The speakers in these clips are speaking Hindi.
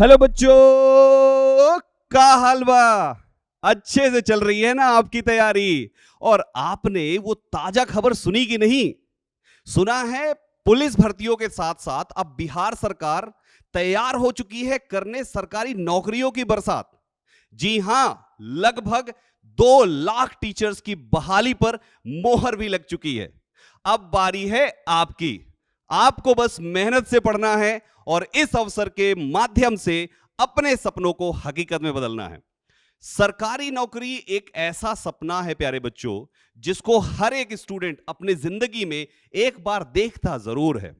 हेलो बच्चों, का हलवा अच्छे से चल रही है ना आपकी तैयारी? और आपने वो ताजा खबर सुनी कि नहीं? सुना है पुलिस भर्तियों के साथ साथ अब बिहार सरकार तैयार हो चुकी है करने सरकारी नौकरियों की बरसात। जी हां, लगभग 2 लाख टीचर्स की बहाली पर मोहर भी लग चुकी है। अब बारी है आपकी। आपको बस मेहनत से पढ़ना है और इस अवसर के माध्यम से अपने सपनों को हकीकत में बदलना है। सरकारी नौकरी एक ऐसा सपना है प्यारे बच्चों, जिसको हर एक स्टूडेंट अपनी जिंदगी में एक बार देखता जरूर है।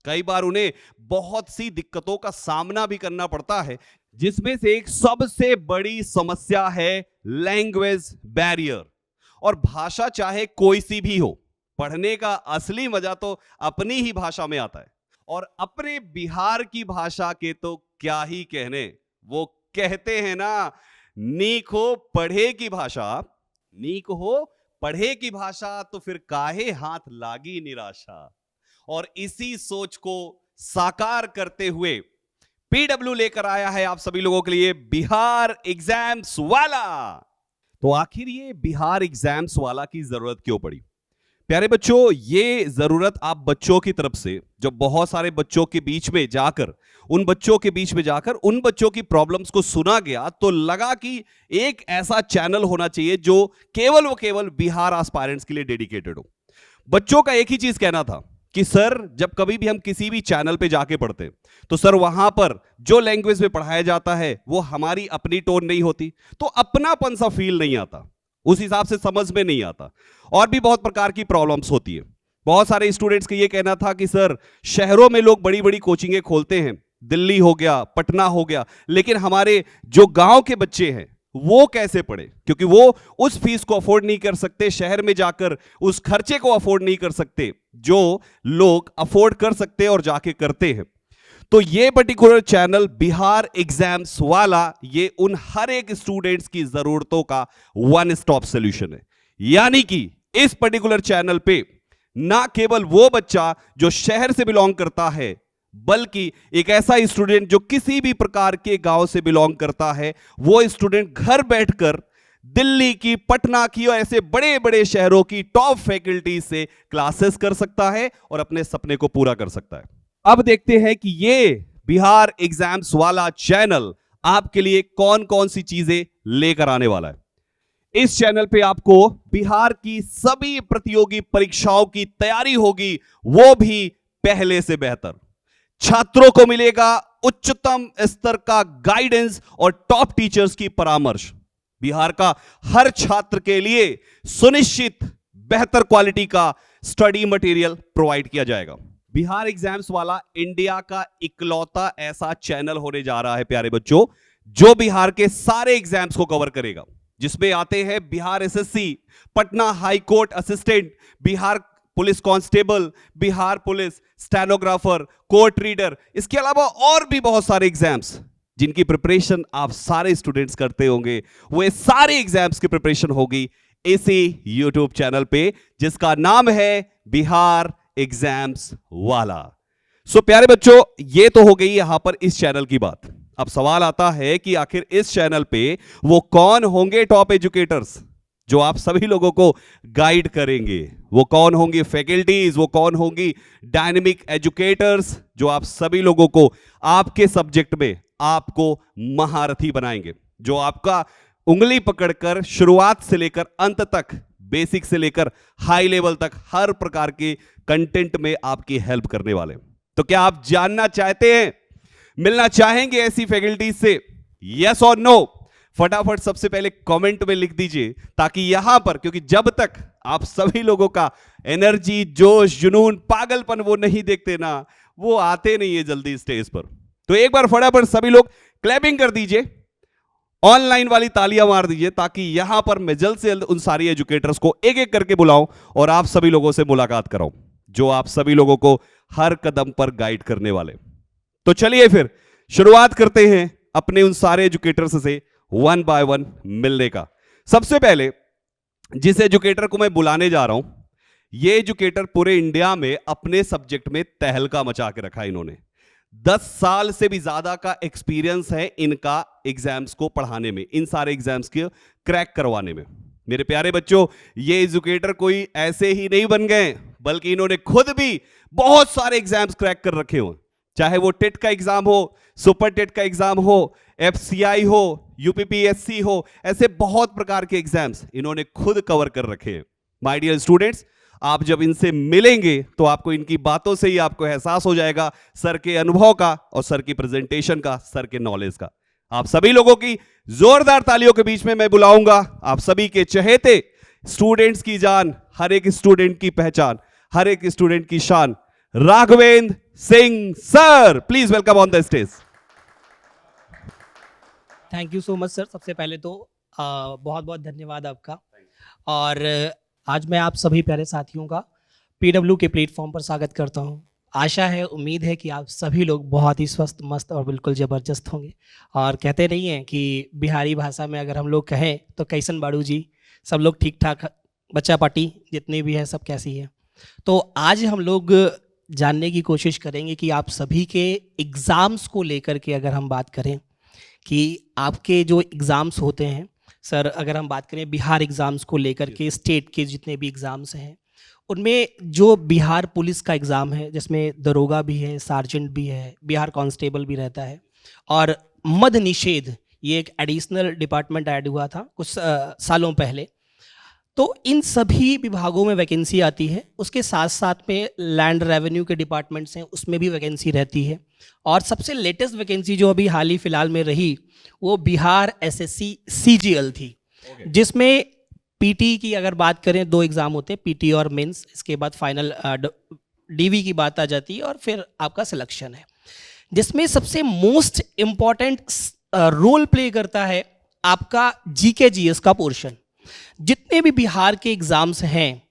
कई बार उन्हें बहुत सी दिक्कतों का सामना भी करना पड़ता है, जिसमें से एक सबसे बड़ी समस्या है लैंग्वेज बैरियर। और भाषा चाहे कोई सी भी हो, पढ़ने का असली मजा तो अपनी ही भाषा में आता है। और अपने बिहार की भाषा के तो क्या ही कहने। वो कहते हैं ना, नीक हो पढ़े की भाषा, नीक हो पढ़े की भाषा, तो फिर काहे हाथ लागी निराशा। और इसी सोच को साकार करते हुए पीडब्ल्यू लेकर आया है आप सभी लोगों के लिए बिहार एग्जाम्स वाला। तो आखिर ये बिहार एग्जाम्स वाला की जरूरत क्यों पड़ी? प्यारे बच्चों, ये जरूरत आप बच्चों की तरफ से, जब बहुत सारे बच्चों के बीच में जाकर उन बच्चों की प्रॉब्लम्स को सुना गया, तो लगा कि एक ऐसा चैनल होना चाहिए जो केवल बिहार एस्पायरेंट्स के लिए डेडिकेटेड हो। बच्चों का एक ही चीज कहना था कि सर, जब कभी भी हम किसी भी चैनल पे जाके पढ़ते तो सर वहां पर जो लैंग्वेज में पढ़ाया जाता है वो हमारी अपनी टोन नहीं होती, तो अपनापन सा फील नहीं आता, उस हिसाब से समझ में नहीं आता, और भी बहुत प्रकार की प्रॉब्लम्स होती है। बहुत सारे स्टूडेंट्स का ये कहना था कि सर, शहरों में लोग बड़ी बड़ी कोचिंगें खोलते हैं, दिल्ली हो गया, पटना हो गया, लेकिन हमारे जो गांव के बच्चे हैं वो कैसे पढ़े, क्योंकि वो उस फीस को अफोर्ड नहीं कर सकते, शहर में जाकर उस खर्चे को अफोर्ड नहीं कर सकते जो लोग अफोर्ड कर सकते और जाके करते हैं। तो ये पर्टिकुलर चैनल बिहार एग्जाम्स वाला, ये उन हर एक स्टूडेंट्स की जरूरतों का वन स्टॉप सॉल्यूशन है। यानी कि इस पर्टिकुलर चैनल पे ना केवल वो बच्चा जो शहर से बिलोंग करता है, बल्कि एक ऐसा स्टूडेंट जो किसी भी प्रकार के गांव से बिलोंग करता है, वो स्टूडेंट घर बैठकर दिल्ली की, पटना की और ऐसे बड़े बड़े शहरों की टॉप फैकल्टी से क्लासेस कर सकता है और अपने सपने को पूरा कर सकता है। अब देखते हैं कि ये बिहार एग्जाम्स वाला चैनल आपके लिए कौन कौन सी चीजें लेकर आने वाला है। इस चैनल पे आपको बिहार की सभी प्रतियोगी परीक्षाओं की तैयारी होगी, वो भी पहले से बेहतर। छात्रों को मिलेगा उच्चतम स्तर का गाइडेंस और टॉप टीचर्स की परामर्श। बिहार का हर छात्र के लिए सुनिश्चित बेहतर क्वालिटी का स्टडी मटेरियल प्रोवाइड किया जाएगा। बिहार एग्जाम्स वाला इंडिया का इकलौता ऐसा चैनल होने जा रहा है प्यारे बच्चों, जो बिहार के सारे एग्जाम्स को कवर करेगा, जिसमें आते हैं Bihar SSC, Patna high court assistant, Bihar police constable, Bihar police stenographer, court reader, इसके अलावा और भी बहुत सारे एग्जाम्स जिनकी प्रिपरेशन आप सारे स्टूडेंट्स करते होंगे। वो सारे एग्जाम्स की प्रिपरेशन होगी इसी यूट्यूब चैनल पे, जिसका नाम है बिहार एग्जाम्स वाला। सो प्यारे बच्चों, ये तो हो गई यहां पर इस चैनल की बात। अब सवाल आता है कि आखिर इस चैनल पे वो कौन होंगे टॉप एजुकेटर्स जो आप सभी लोगों को गाइड करेंगे? वो कौन होंगी फैकल्टीज, वो कौन होंगी डायनेमिक एजुकेटर्स जो आप सभी लोगों को आपके सब्जेक्ट में आपको महारथी बनाएंगे, जो आपका उंगली पकड़कर शुरुआत से लेकर अंत तक, बेसिक से लेकर हाई लेवल तक हर प्रकार के कंटेंट में आपकी हेल्प करने वाले। तो क्या आप जानना चाहते हैं, मिलना चाहेंगे ऐसी फैकल्टीज से? यस और नो फटाफट सबसे पहले कमेंट में लिख दीजिए, ताकि यहां पर, क्योंकि जब तक आप सभी लोगों का एनर्जी, जोश, जुनून, पागलपन वो नहीं देखते ना, वो आते नहीं है जल्दी स्टेज पर। तो एक बार फटाफट सभी लोग क्लैपिंग कर दीजिए, ऑनलाइन वाली तालियां मार दीजिए, ताकि यहां पर मैं जल्द से जल्द उन सारी एजुकेटर्स को एक एक करके बुलाऊं और आप सभी लोगों से मुलाकात कराऊं, जो आप सभी लोगों को हर कदम पर गाइड करने वाले। तो चलिए फिर शुरुआत करते हैं अपने उन सारे एजुकेटर्स से वन बाय वन मिलने का। सबसे पहले जिस एजुकेटर को मैं बुलाने जा रहा हूं, ये एजुकेटर पूरे इंडिया में अपने सब्जेक्ट में तहलका मचा के रखा है इन्होंने। 10 साल से भी ज्यादा का एक्सपीरियंस है इनका एग्जाम्स को पढ़ाने में, इन सारे एग्जाम्स के क्रैक करवाने में। मेरे प्यारे बच्चों, ये एजुकेटर कोई ऐसे ही नहीं बन गए, बल्कि इन्होंने खुद भी बहुत सारे एग्जाम्स क्रैक कर रखे हो, चाहे वो टेट का एग्जाम हो, सुपर टेट का एग्जाम हो, एफसीआई हो, यूपीपीएससी हो, ऐसे बहुत प्रकार के एग्जाम्स इन्होंने खुद कवर कर रखे हैं। माय डियर स्टूडेंट्स, आप जब इनसे मिलेंगे तो आपको इनकी बातों से ही आपको एहसास हो जाएगा सर के अनुभव का और सर की प्रेजेंटेशन का, सर के नॉलेज का। आप सभी लोगों की जोरदार तालियों के बीच में मैं बुलाऊंगा आप सभी के चहेते स्टूडेंट्स की जान, हर एक स्टूडेंट की पहचान, हर एक स्टूडेंट की शान, Raghavendra Singh sir. Please welcome on the stage. Thank you so much sir. सबसे पहले तो बहुत बहुत धन्यवाद आपका। और आज मैं आप सभी प्यारे साथियों का पीडब्ल्यू के प्लेटफॉर्म पर स्वागत करता हूं। आशा है, उम्मीद है कि आप सभी लोग बहुत ही स्वस्थ, मस्त और बिल्कुल ज़बरदस्त होंगे। और कहते नहीं हैं कि बिहारी भाषा में अगर हम लोग कहें तो कैसन बाड़ू जी, सब लोग ठीक ठाक, बच्चा पार्टी जितने भी हैं सब कैसी है। तो आज हम लोग जानने की कोशिश करेंगे कि आप सभी के एग्ज़ाम्स को लेकर के अगर हम बात करें कि आपके जो एग्ज़ाम्स होते हैं सर, अगर हम बात करें बिहार एग्ज़ाम्स को लेकर के, स्टेट के जितने भी एग्ज़ाम्स हैं उनमें जो बिहार पुलिस का एग्ज़ाम है जिसमें दरोगा भी है, सार्जेंट भी है, बिहार कांस्टेबल भी रहता है, और मद्य निषेध ये एक एडिशनल डिपार्टमेंट ऐड हुआ था कुछ सालों पहले। तो इन सभी विभागों में वैकेंसी आती है। उसके साथ साथ में लैंड रेवेन्यू के डिपार्टमेंट्स हैं, उसमें भी वैकेंसी रहती है। और सबसे लेटेस्ट वैकेंसी जो अभी हाल ही फिलहाल में रही वो बिहार एसएससी सीजीएल थी, जिसमें पीटी की अगर बात करें 2 एग्ज़ाम होते हैं, पीटी और मेंस। इसके बाद फाइनल डीवी की बात आ जाती है और फिर आपका सिलेक्शन है, जिसमें सबसे मोस्ट इम्पॉर्टेंट रोल प्ले करता है आपका जीके जीएस का पोर्शन। जितने भी बिहार के एग्ज़ाम्स हैं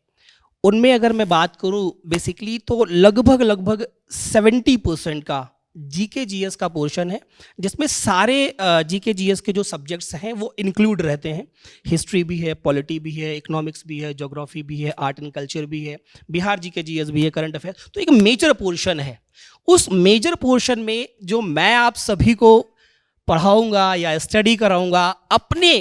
उनमें अगर मैं बात करूं बेसिकली तो लगभग 70% का जीके जीएस का पोर्शन है, जिसमें सारे जीके जीएस के जो सब्जेक्ट्स हैं वो इंक्लूड रहते हैं। हिस्ट्री भी है, पॉलिटी भी है, इकोनॉमिक्स भी है, ज्योग्राफी भी है, आर्ट एंड कल्चर भी है, बिहार जीके जीएस भी है, करंट अफेयर। तो एक मेजर पोर्शन है। उस मेजर पोर्शन में जो मैं आप सभी को पढ़ाऊँगा या स्टडी कराऊँगा अपने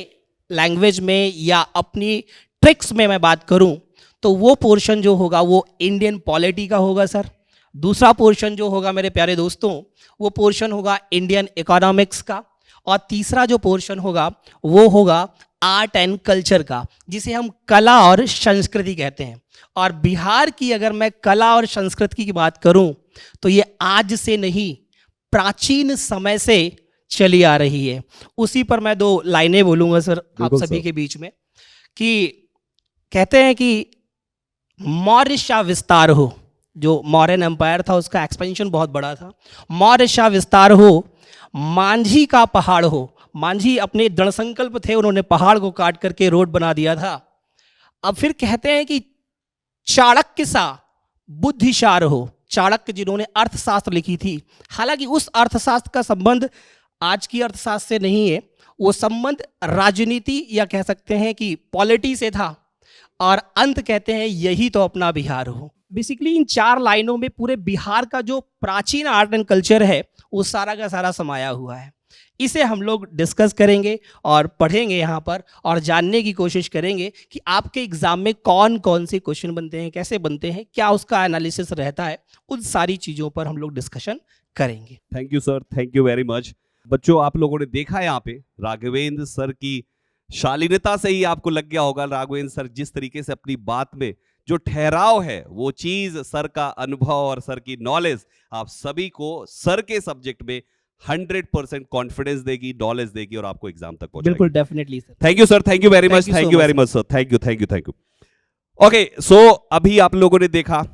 लैंग्वेज में या अपनी ट्रिक्स में मैं बात करूं तो वो पोर्शन जो होगा वो इंडियन पॉलिटी का होगा सर। दूसरा पोर्शन जो होगा मेरे प्यारे दोस्तों वो पोर्शन होगा इंडियन इकोनॉमिक्स का। और तीसरा जो पोर्शन होगा वो होगा आर्ट एंड कल्चर का, जिसे हम कला और संस्कृति कहते हैं। और बिहार की अगर मैं कला और संस्कृति की बात करूं तो ये आज से नहीं, प्राचीन समय से चली आ रही है। उसी पर मैं 2 लाइनें बोलूँगा सर आप सभी के बीच में, कि कहते हैं कि मौर्य शाह विस्तार हो, जो मौर्यन एम्पायर था उसका एक्सपेंशन बहुत बड़ा था। मौर्य शाह विस्तार हो, मांझी का पहाड़ हो। मांझी अपने दृढ़ संकल्प थे, उन्होंने पहाड़ को काट करके रोड बना दिया था। अब फिर कहते हैं कि चाणक्य सा बुद्धिशार हो। चाणक्य जिन्होंने अर्थशास्त्र लिखी थी, हालांकि उस अर्थशास्त्र का संबंध आज की अर्थशास्त्र से नहीं है, वो संबंध राजनीति या कह सकते हैं कि पॉलिटी से था। और अंत कहते हैं यही तो अपना बिहार हो। बेसिकली इन 4 लाइनों में पूरे बिहार का जो प्राचीन आर्ट एंड कल्चर है वो सारा का सारा समाया हुआ है। इसे हम लोग डिस्कस करेंगे और पढ़ेंगे यहाँ पर, और जानने की कोशिश करेंगे कि आपके एग्जाम में कौन कौन से क्वेश्चन बनते हैं, कैसे बनते हैं, क्या उसका एनालिसिस रहता है, उन सारी चीज़ों पर हम लोग डिस्कशन करेंगे। Thank you sir, thank you very much. बच्चों, आप लोगों ने देखा यहाँ पे राघवेंद्र सर की शालीनता से ही आपको लग गया होगा राघवेंद्र सर जिस तरीके से अपनी बात में जो ठहराव है, वो चीज, सर का अनुभव और सर की नॉलेज आप सभी को सर के सब्जेक्ट में 100% कॉन्फिडेंस देगी, नॉलेज देगी और आपको एग्जाम तक पहुंचाएगी। बिल्कुल, definitely sir. Thank you sir, thank you very much, thank you very much sir, thank you, thank you, thank you. Okay, so अभी आप लोगों ने देखा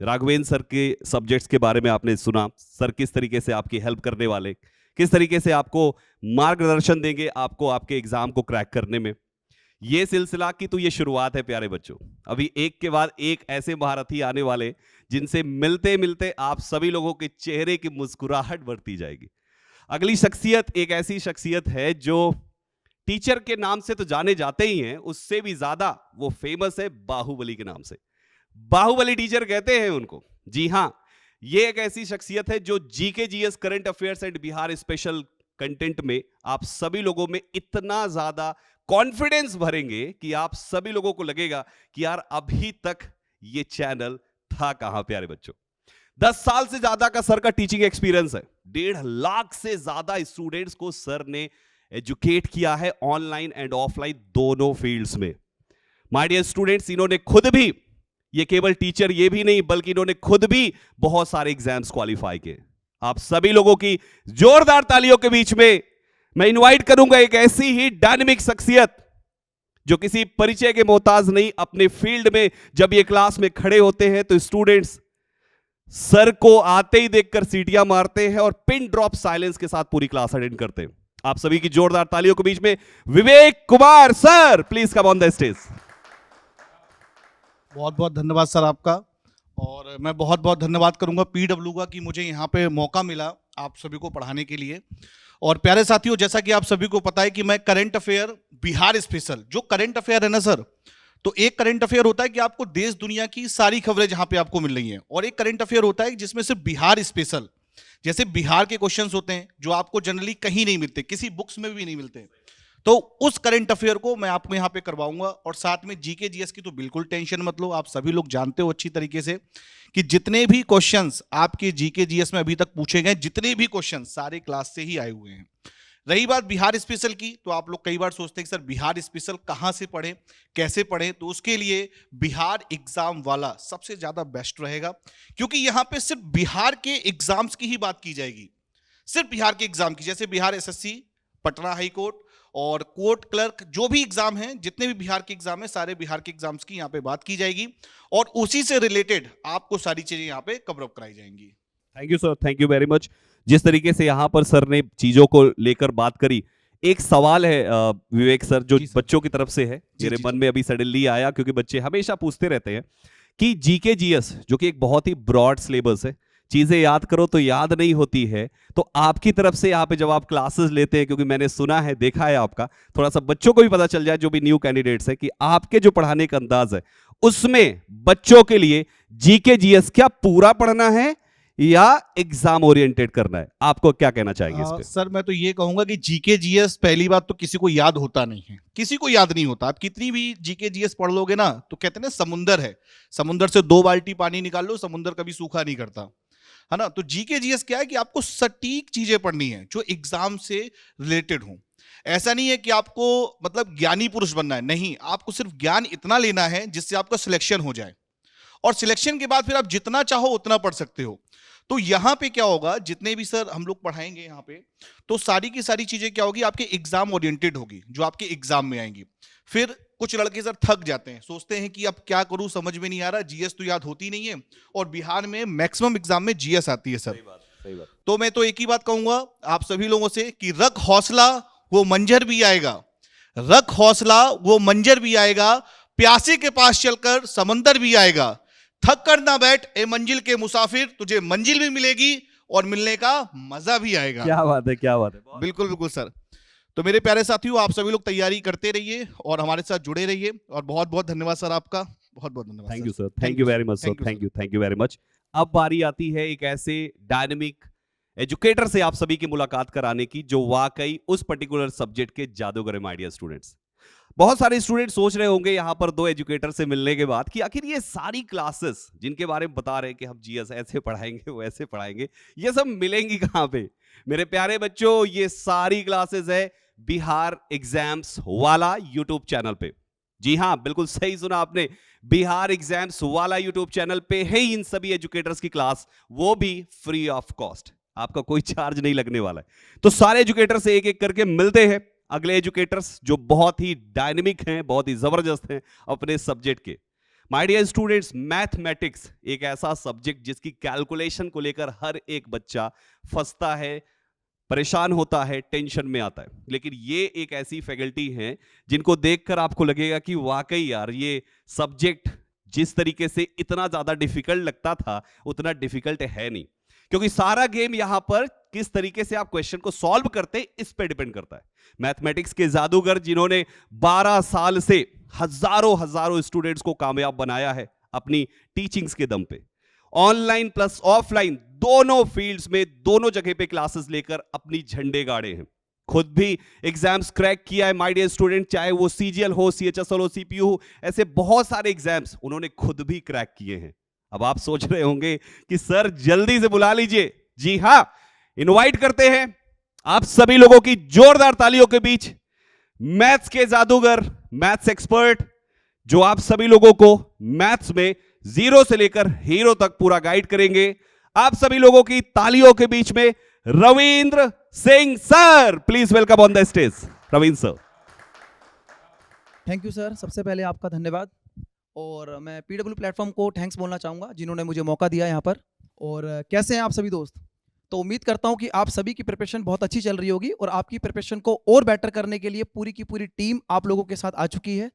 राघवेंद्र सर के सब्जेक्ट्स के बारे में, आपने सुना सर किस तरीके से आपकी हेल्प करने वाले, किस तरीके से आपको मार्गदर्शन देंगे आपको आपके एग्जाम को क्रैक करने में। ये सिलसिला की तो ये शुरुआत है प्यारे बच्चों। अभी एक के बाद एक ऐसे महारथी आने वाले जिनसे मिलते मिलते आप सभी लोगों के चेहरे की मुस्कुराहट बढ़ती जाएगी। अगली शख्सियत एक ऐसी शख्सियत है जो टीचर के नाम से तो जाने जाते ही हैं, उससे भी ज्यादा वो फेमस है बाहुबली के नाम से। बाहुबली टीचर कहते हैं उनको। जी हां, ये एक ऐसी शख्सियत है जो GK GS current affairs and Bihar special content में आप सभी लोगों में इतना ज्यादा कॉन्फिडेंस भरेंगे कि आप सभी लोगों को लगेगा कि यार अभी तक ये चैनल था कहां। प्यारे बच्चों, 10 साल से ज्यादा का सर का टीचिंग एक्सपीरियंस है। 1.5 लाख से ज्यादा स्टूडेंट्स को सर ने एजुकेट किया है ऑनलाइन एंड ऑफलाइन दोनों फील्ड्स में। माय डियर स्टूडेंट्स, इन्होंने खुद भी, ये केवल टीचर ये भी नहीं बल्कि इन्होंने खुद भी बहुत सारे एग्जाम्स क्वालिफाई किए। आप सभी लोगों की जोरदार तालियों के बीच में मैं इनवाइट करूंगा एक ऐसी ही डायनेमिक शख्सियत जो किसी परिचय के मोहताज नहीं, अपने फील्ड में जब ये क्लास में खड़े होते हैं तो स्टूडेंट्स सर को आते ही देखकर सीटियां मारते हैं और पिन ड्रॉप साइलेंस के साथ पूरी क्लास अटेंड करते हैं। आप सभी की जोरदार तालियों के बीच में Vivek Kumar sir, please come on the stage. बहुत बहुत धन्यवाद सर आपका, और मैं बहुत बहुत धन्यवाद करूंगा पीडब्ल्यू का कि मुझे यहाँ पे मौका मिला आप सभी को पढ़ाने के लिए। और प्यारे साथियों, जैसा कि आप सभी को पता है कि मैं करंट अफेयर बिहार स्पेशल, जो करंट अफेयर है ना सर, तो एक करंट अफेयर होता है कि आपको देश दुनिया की सारी खबरें जहां पे आपको मिल रही हैं, और एक करंट अफेयर होता है जिसमें सिर्फ बिहार स्पेशल, जैसे बिहार के क्वेश्चंस होते हैं जो आपको जनरली कहीं नहीं मिलते, किसी बुक्स में भी नहीं मिलते। तो उस करंट अफेयर को मैं आपको यहाँ पे करवाऊंगा। और साथ में जीके जीएस की तो बिल्कुल टेंशन मत लो, आप सभी लोग जानते हो अच्छी तरीके से कि जितने भी क्वेश्चंस आपके जीके जीएस में अभी तक पूछे गए, जितने भी क्वेश्चंस सारे क्लास से ही आए हुए हैं। रही बात बिहार स्पेशल की, तो आप लोग कई बार सोचते हैं कि सर बिहार स्पेशल कहाँ से पढ़ें, कैसे पढ़ें, तो उसके लिए बिहार एग्जाम वाला सबसे ज्यादा बेस्ट रहेगा, क्योंकि यहाँ पे सिर्फ बिहार के एग्जाम्स की ही बात की जाएगी, सिर्फ बिहार के एग्जाम की। जैसे Bihar SSC, Patna high court और कोर्ट क्लर्क, जो भी एग्जाम हैं, जितने भी बिहार के एग्जाम हैं, सारे बिहार के एग्जाम्स की यहाँ पे बात की जाएगी और उसी से रिलेटेड आपको सारी चीजें यहाँ पे कवर अप कराई जाएंगी। Thank you sir, thank you very much. जिस तरीके से यहां पर सर ने चीजों को लेकर बात करी, एक सवाल है विवेक सर जो बच्चों की तरफ से है, मेरे मन में अभी सडनली आया, क्योंकि बच्चे हमेशा पूछते रहते हैं कि जीके जीएस जो कि एक बहुत ही ब्रॉड सिलेबस है, चीजें याद करो तो याद नहीं होती है, तो आपकी तरफ से यहाँ पे जब आप क्लासेस लेते हैं, क्योंकि मैंने सुना है, देखा है आपका, थोड़ा सा बच्चों को भी पता चल जाए जो भी न्यू कैंडिडेट्स है कि आपके जो पढ़ाने का अंदाज है उसमें बच्चों के लिए जीके जीएस क्या पूरा पढ़ना है या एग्जाम ओरिएंटेड करना है, आपको क्या कहना चाहेंगे इस पे? सर मैं तो ये कहूंगा कि जीके जीएस पहली बात तो किसी को याद होता नहीं है, किसी को याद नहीं होता। आप कितनी भी जीके जीएस पढ़ लोगे ना, तो कहते हैं ना समुंदर है, समुंदर से 2 बाल्टी पानी निकाल लो, समुंदर कभी सूखा नहीं करता, है ना। तो जीके जीएस क्या है कि आपको सटीक चीजें पढ़नी है जो एग्जाम से रिलेटेड हो। ऐसा नहीं है कि आपको मतलब ज्ञानी पुरुष बनना है, नहीं, आपको सिर्फ ज्ञान इतना लेना है जिससे आपका सिलेक्शन हो जाए, और सिलेक्शन के बाद फिर आप जितना चाहो उतना पढ़ सकते हो। तो यहां पे क्या होगा, जितने भी सर हम लोग पढ़ाएंगे यहाँ पे, तो सारी की सारी चीजें क्या होगी, आपके एग्जाम ओरिएंटेड होगी, जो आपके एग्जाम में आएंगी। फिर कुछ लड़के सर थक जाते हैं, सोचते हैं कि अब क्या करूं, समझ में नहीं आ रहा, जीएस तो याद होती नहीं है, और बिहार में मैक्सिमम एग्जाम में जीएस आती है सर। सही बात। तो मैं तो एक ही बात कहूंगा आप सभी लोगों से कि रख हौसला वो मंजर भी आएगा, रख हौसला वो मंजर भी आएगा, प्यासे के पास चलकर समंदर भी आएगा, थक कर ना बैठ ए मंजिल के मुसाफिर, तुझे मंजिल भी मिलेगी और मिलने का मजा भी आएगा। क्या बात है, क्या बात है। बिल्कुल बिल्कुल सर। तो मेरे प्यारे साथियों, आप सभी लोग तैयारी करते रहिए और हमारे साथ जुड़े रहिए, और बहुत बहुत धन्यवाद सर आपका, बहुत बहुत धन्यवाद। Thank you sir, thank you very much sir, thank you very much. अब बारी आती है एक ऐसे डायनेमिक एजुकेटर से आप सभी की मुलाकात कराने की जो वाकई उस पर्टिकुलर सब्जेक्ट के जादूगर हैं। माय डियर स्टूडेंट्स, बहुत सारे स्टूडेंट सोच रहे होंगे यहां पर 2 एजुकेटर से मिलने के बाद कि आखिर ये सारी क्लासेस जिनके बारे में बता रहे हैं कि हम जीएस ऐसे पढ़ाएंगे, वो ऐसे पढ़ाएंगे, ये सब मिलेंगी कहां पे? मेरे प्यारे बच्चों, ये सारी क्लासेस है बिहार एग्जाम्स वाला यूट्यूब चैनल पे। जी हां, बिल्कुल सही सुना आपने, बिहार एग्जाम्स वाला यूट्यूब चैनल पे है इन सभी एजुकेटर्स की क्लास, वो भी फ्री ऑफ कॉस्ट, आपका कोई चार्ज नहीं लगने वाला है। तो सारे एजुकेटर से एक एक करके मिलते हैं अगले एजुकेटर्स जो बहुत ही डायनेमिक हैं, बहुत ही जबरदस्त हैं अपने सब्जेक्ट के। माय डियर स्टूडेंट्स, मैथमेटिक्स एक ऐसा सब्जेक्ट जिसकी कैलकुलेशन को लेकर हर एक बच्चा फंसता है, परेशान होता है, टेंशन में आता है, लेकिन ये एक ऐसी फैकल्टी है जिनको देखकर आपको लगेगा कि वाकई यार ये सब्जेक्ट जिस तरीके से इतना ज्यादा डिफिकल्ट लगता था उतना डिफिकल्ट है नहीं, क्योंकि सारा गेम यहां पर किस तरीके से आप क्वेश्चन को सॉल्व करते इस पे डिपेंड करता है। मैथमेटिक्स के जादूगर जिन्होंने 12 साल से हजारों स्टूडेंट्स को कामयाब बनाया है अपनी टीचिंग्स के दम पे, ऑनलाइन प्लस ऑफलाइन दोनों फील्ड्स में दोनों जगह पे क्लासेस लेकर अपनी झंडे गाड़े हैं। खुद भी एग्जाम्स क्रैक किया है माय डियर स्टूडेंट, चाहे वो सीजीएल हो, सीएचएसएल हो, सीपीयू हो, ऐसे बहुत सारे एग्जाम्स उन्होंने खुद भी क्रैक किए हैं। अब आप सोच रहे होंगे कि सर जल्दी से बुला लीजिए। जी हां, इनवाइट करते हैं आप सभी लोगों की जोरदार तालियों के बीच मैथ्स के जादूगर, मैथ्स एक्सपर्ट, जो आप सभी लोगों को मैथ्स में जीरो से लेकर हीरो तक पूरा गाइड करेंगे। आप सभी लोगों की तालियों के बीच में Ravindra Singh sir, please welcome on the stage Ravindra sir. Thank you sir, सबसे पहले आपका धन्यवाद। और मैं पीडब्ल्यू प्लेटफॉर्म को थैंक्स बोलना चाहूँगा जिन्होंने मुझे मौका दिया यहाँ पर। और कैसे हैं आप सभी दोस्त? तो उम्मीद करता हूँ कि आप सभी की प्रिपरेशन बहुत अच्छी चल रही होगी और आपकी प्रिपरेशन को और बेटर करने के लिए पूरी की पूरी टीम आप लोगों के साथ आ चुकी है।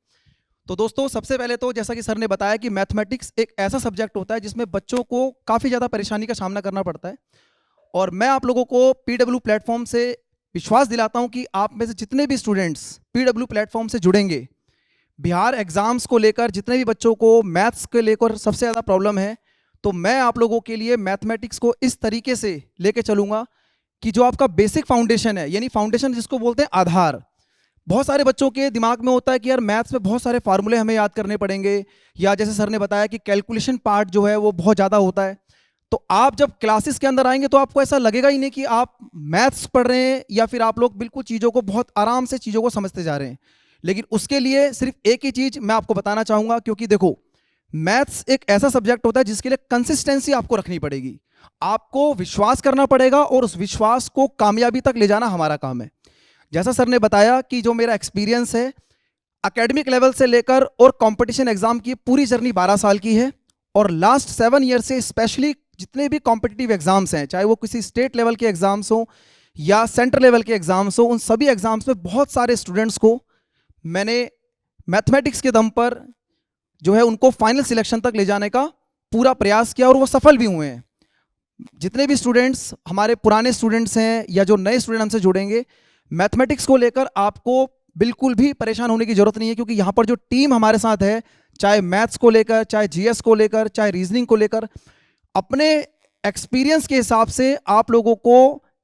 तो दोस्तों, सबसे पहले तो जैसा कि सर ने बताया कि मैथमेटिक्स एक ऐसा सब्जेक्ट होता है जिसमें बच्चों को काफ़ी ज़्यादा परेशानी का सामना करना पड़ता है। और मैं आप लोगों को पीडब्ल्यू प्लेटफॉर्म से विश्वास दिलाता हूं कि आप में से जितने भी स्टूडेंट्स पीडब्ल्यू प्लेटफॉर्म से जुड़ेंगे, बिहार एग्जाम्स को लेकर जितने भी बच्चों को मैथ्स के लेकर सबसे ज़्यादा प्रॉब्लम है, तो मैं आप लोगों के लिए मैथमेटिक्स को इस तरीके से लेके चलूँगा कि जो आपका बेसिक फाउंडेशन है, यानी फाउंडेशन जिसको बोलते हैं आधार। बहुत सारे बच्चों के दिमाग में होता है कि यार मैथ्स में बहुत सारे फार्मूले हमें याद करने पड़ेंगे, या जैसे सर ने बताया कि कैलकुलेशन पार्ट जो है वो बहुत ज़्यादा होता है। तो आप जब क्लासेस के अंदर आएंगे तो आपको ऐसा लगेगा ही नहीं कि आप मैथ्स पढ़ रहे हैं, या फिर आप लोग बिल्कुल चीज़ों को बहुत आराम से चीज़ों को समझते जा रहे हैं। लेकिन उसके लिए सिर्फ एक ही चीज़ मैं आपको बताना चाहूँगा, क्योंकि देखो मैथ्स एक ऐसा सब्जेक्ट होता है जिसके लिए कंसिस्टेंसी आपको रखनी पड़ेगी, आपको विश्वास करना पड़ेगा और उस विश्वास को कामयाबी तक ले जाना हमारा काम है। जैसा सर ने बताया कि जो मेरा एक्सपीरियंस है एकेडमिक लेवल से लेकर और कंपटीशन एग्जाम की पूरी जर्नी 12 साल की है, और लास्ट 7 ईयर से स्पेशली जितने भी कॉम्पिटिटिव एग्जाम्स हैं, चाहे वो किसी स्टेट लेवल के एग्जाम्स हो या सेंट्रल लेवल के एग्जाम्स हो, उन सभी एग्जाम्स में बहुत सारे स्टूडेंट्स को मैंने मैथमेटिक्स के दम पर जो है उनको फाइनल सिलेक्शन तक ले जाने का पूरा प्रयास किया और वो सफल भी हुए हैं। जितने भी स्टूडेंट्स हमारे पुराने स्टूडेंट्स हैं या जो नए स्टूडेंट हमसे जुड़ेंगे, मैथमेटिक्स को लेकर आपको बिल्कुल भी परेशान होने की जरूरत नहीं है, क्योंकि यहाँ पर जो टीम हमारे साथ है, चाहे मैथ्स को लेकर, चाहे जीएस को लेकर, चाहे रीजनिंग को लेकर, अपने एक्सपीरियंस के हिसाब से आप लोगों को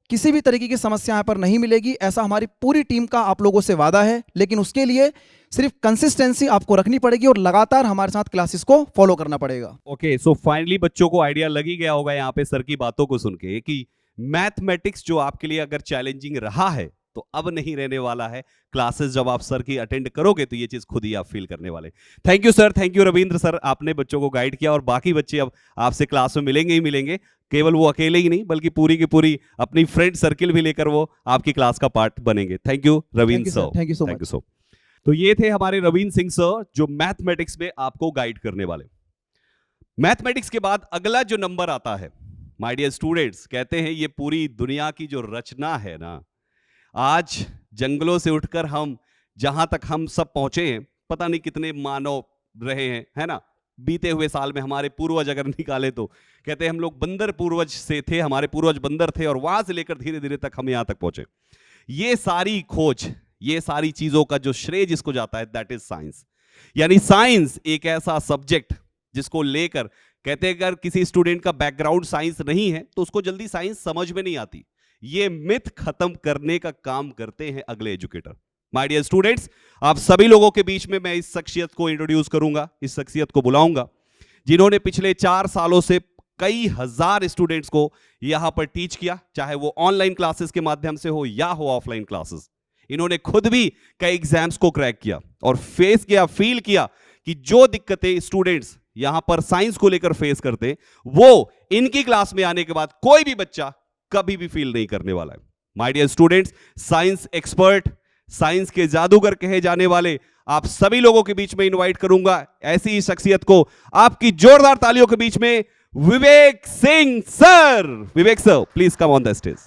किसी भी तरीके की समस्या यहाँ पर नहीं मिलेगी, ऐसा हमारी पूरी टीम का आप लोगों से वादा है। लेकिन उसके लिए सिर्फ कंसिस्टेंसी आपको रखनी पड़ेगी और लगातार हमारे साथ क्लासेस को फॉलो करना पड़ेगा। ओके, सो फाइनली बच्चों को आइडिया लग ही गया होगा यहाँ पे सर की बातों को सुन के कि मैथमेटिक्स जो आपके लिए अगर चैलेंजिंग रहा है तो अब नहीं रहने वाला है। क्लासेस जब आप सर की अटेंड करोगे तो ये चीज खुद ही आप फील करने वाले। Thank you sir, thank you Ravindra sir, आपने बच्चों को गाइड किया और बाकी बच्चे अब आपसे क्लास में मिलेंगे ही मिलेंगे। केवल वो अकेले ही नहीं बल्कि पूरी की पूरी अपनी फ्रेंड सर्किल भी लेकर वो आपकी क्लास का पार्ट बनेंगे। Thank you Ravindra sir, thank you so thank you much. So. तो ये थे हमारे रविंद्र सिंह सर जो मैथमेटिक्स में आपको गाइड करने वाले। मैथमेटिक्स के बाद अगला जो नंबर आता है, माय डियर स्टूडेंट्स, कहते हैं ये पूरी दुनिया की जो रचना है ना, आज जंगलों से उठकर हम जहां तक हम सब पहुंचे हैं, पता नहीं कितने मानव रहे हैं, है ना। बीते हुए साल में हमारे पूर्वज अगर निकाले तो कहते हैं हम लोग बंदर पूर्वज से थे, हमारे पूर्वज बंदर थे और वहां से लेकर धीरे धीरे तक हम यहां तक पहुंचे। ये सारी खोज, ये सारी चीजों का जो श्रेय जिसको जाता है, दैट इज साइंस। यानी साइंस एक ऐसा सब्जेक्ट जिसको लेकर कहते हैं अगर किसी स्टूडेंट का बैकग्राउंड साइंस नहीं है तो उसको जल्दी साइंस समझ में नहीं आती। ये मिथ खत्म करने का काम करते हैं अगले एजुकेटर। माय डियर स्टूडेंट्स, आप सभी लोगों के बीच में मैं इस शख्सियत को इंट्रोड्यूस करूंगा, इस शख्सियत को बुलाऊंगा जिन्होंने पिछले 4 सालों से कई हजार स्टूडेंट्स को यहां पर टीच किया, चाहे वो ऑनलाइन क्लासेस के माध्यम से हो या हो ऑफलाइन क्लासेस। इन्होंने खुद भी कई एग्जाम्स को क्रैक किया और फेस किया, फील किया कि जो दिक्कतें स्टूडेंट्स यहां पर साइंस को लेकर फेस करते, वो इनकी क्लास में आने के बाद कोई भी बच्चा कभी भी फील नहीं करने वाला है। My dear students, science expert, science के जादूगर कहे जाने वाले आप सभी लोगों के बीच में इनवाइट करूंगा ऐसी ही शख्सियत को, आपकी जोरदार तालियों के बीच में Vivek Singh sir. Vivek sir, please come on the stage.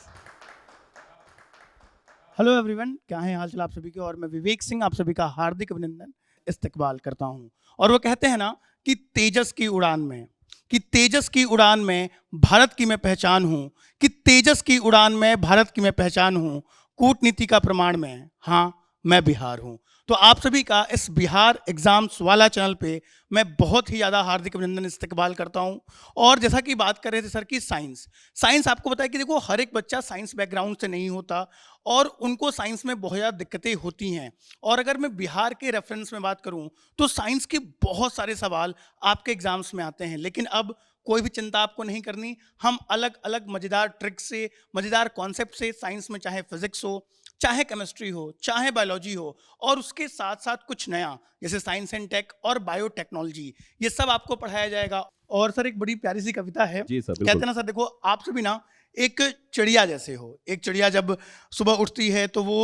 Hello everyone, क्या है हाल चाल आप सभी के। और मैं विवेक सिंह आप सभी का हार्दिक अभिनंदन इस्तकबाल करता हूं। और वो कहते हैं ना कि तेजस की उड़ान में, कि तेजस की उड़ान में भारत की मैं पहचान हूं, कि तेजस की उड़ान में भारत की मैं पहचान हूं, कूटनीति का प्रमाण में, हाँ मैं बिहार हूं। तो आप सभी का इस बिहार एग्जाम्स वाला चैनल पे मैं बहुत ही ज़्यादा हार्दिक अभिनंदन इस्तकबाल करता हूं। और जैसा कि बात कर रहे थे सर कि साइंस आपको पता है कि देखो हर एक बच्चा साइंस बैकग्राउंड से नहीं होता और उनको साइंस में बहुत ज़्यादा दिक्कतें होती हैं। और अगर मैं बिहार के रेफरेंस में बात करूं तो साइंस के बहुत सारे सवाल आपके एग्जाम्स में आते हैं, लेकिन अब कोई भी चिंता आपको नहीं करनी। हम अलग अलग मज़ेदार ट्रिक से, मज़ेदार कॉन्सेप्ट से साइंस में, चाहे फिजिक्स हो, चाहे केमिस्ट्री हो, चाहे बायोलॉजी हो, और उसके साथ साथ कुछ नया जैसे साइंस एंड टेक और बायोटेक्नोलॉजी, ये सब आपको पढ़ाया जाएगा। और सर एक बड़ी प्यारी सी कविता है, जी सर, कहते बिल्कुल। हैं ना सर, देखो आप सभी ना एक चिड़िया जैसे हो। एक चिड़िया जब सुबह उठती है तो वो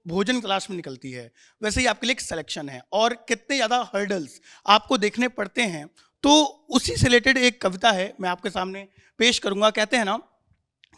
भोजन तलाश में निकलती है, वैसे ही आपके लिए एक सिलेक्शन है और कितने ज़्यादा हर्डल्स आपको देखने पड़ते हैं। तो उसी से रिलेटेड एक कविता है, मैं आपके सामने पेश करूंगा। कहते हैं ना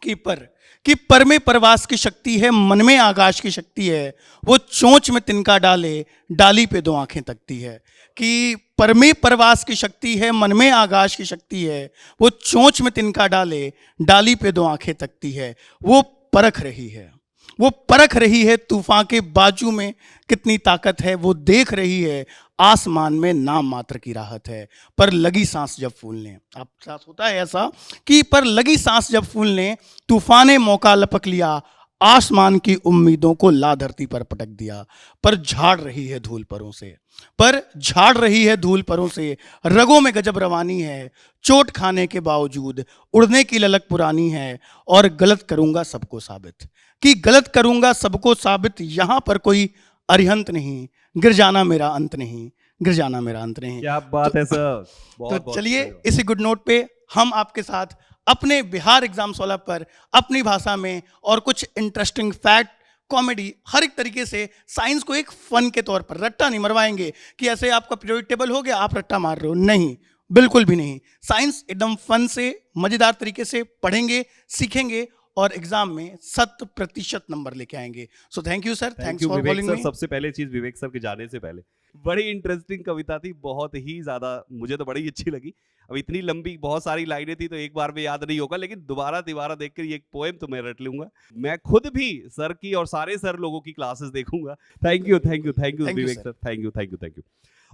कि पर में परवास की शक्ति है, मन में आकाश की शक्ति है, वो चोंच में तिनका डाले, डाली पे दो आंखें तकती है। कि पर में परवास की शक्ति है, मन में आकाश की शक्ति है, वो चोंच में तिनका डाले, डाली पे दो आंखें तकती है। वो परख रही है, वो परख रही है तूफान के बाजू में कितनी ताकत है, वो देख रही है आसमान में नाम मात्र की राहत है। पर लगी सांस जब फूलने, आप साथ होता है ऐसा कि पर लगी सांस जब फूलने, तूफान ने मौका लपक लिया, आसमान की उम्मीदों को ला धरती पर पटक दिया। पर झाड़ रही है धूल परों से, पर झाड़ रही है धूल परों से, रगों में गजब रवानी है, चोट खाने के बावजूद उड़ने की ललक पुरानी है। और गलत करूंगा सबको साबित, कि गलत करूंगा सबको साबित, यहां पर कोई अरिहंत नहीं, गिर जाना मेरा अंत नहीं, गिर जाना मेरा अंत नहीं। क्या बात है सर, तो चलिए इसी गुड नोट पे हम आपके साथ अपने बिहार एग्जाम्स वाला पर अपनी भाषा में और कुछ इंटरेस्टिंग फैक्ट, कॉमेडी, हर एक तरीके से साइंस को एक फन के तौर पर, रट्टा नहीं मरवाएंगे कि ऐसे आपका पीरियड टेबल हो गया आप रट्टा मार रहे हो, नहीं, बिल्कुल भी नहीं। साइंस एकदम फन से, मजेदार तरीके से पढ़ेंगे, सीखेंगे और एग्जाम में 100% नंबर लेके आएंगे। So thank you sir, thanks for Vivek calling sir. Me. सबसे पहले चीज विवेक सर के जाने से पहले बड़ी इंटरेस्टिंग कविता थी, बहुत ही ज्यादा, मुझे तो बड़ी अच्छी लगी। अब इतनी लंबी बहुत सारी लाइनें थी तो एक बार में याद नहीं होगा, लेकिन दोबारा दोबारा देखकर ये एक पोएम तो मैं रट लूंगा। मैं खुद भी सर की और सारे सर लोगों की क्लासेस देखूंगा। Thank you, thank you, thank you Thank you, Vivek sir. Sir, thank you, thank you, thank you.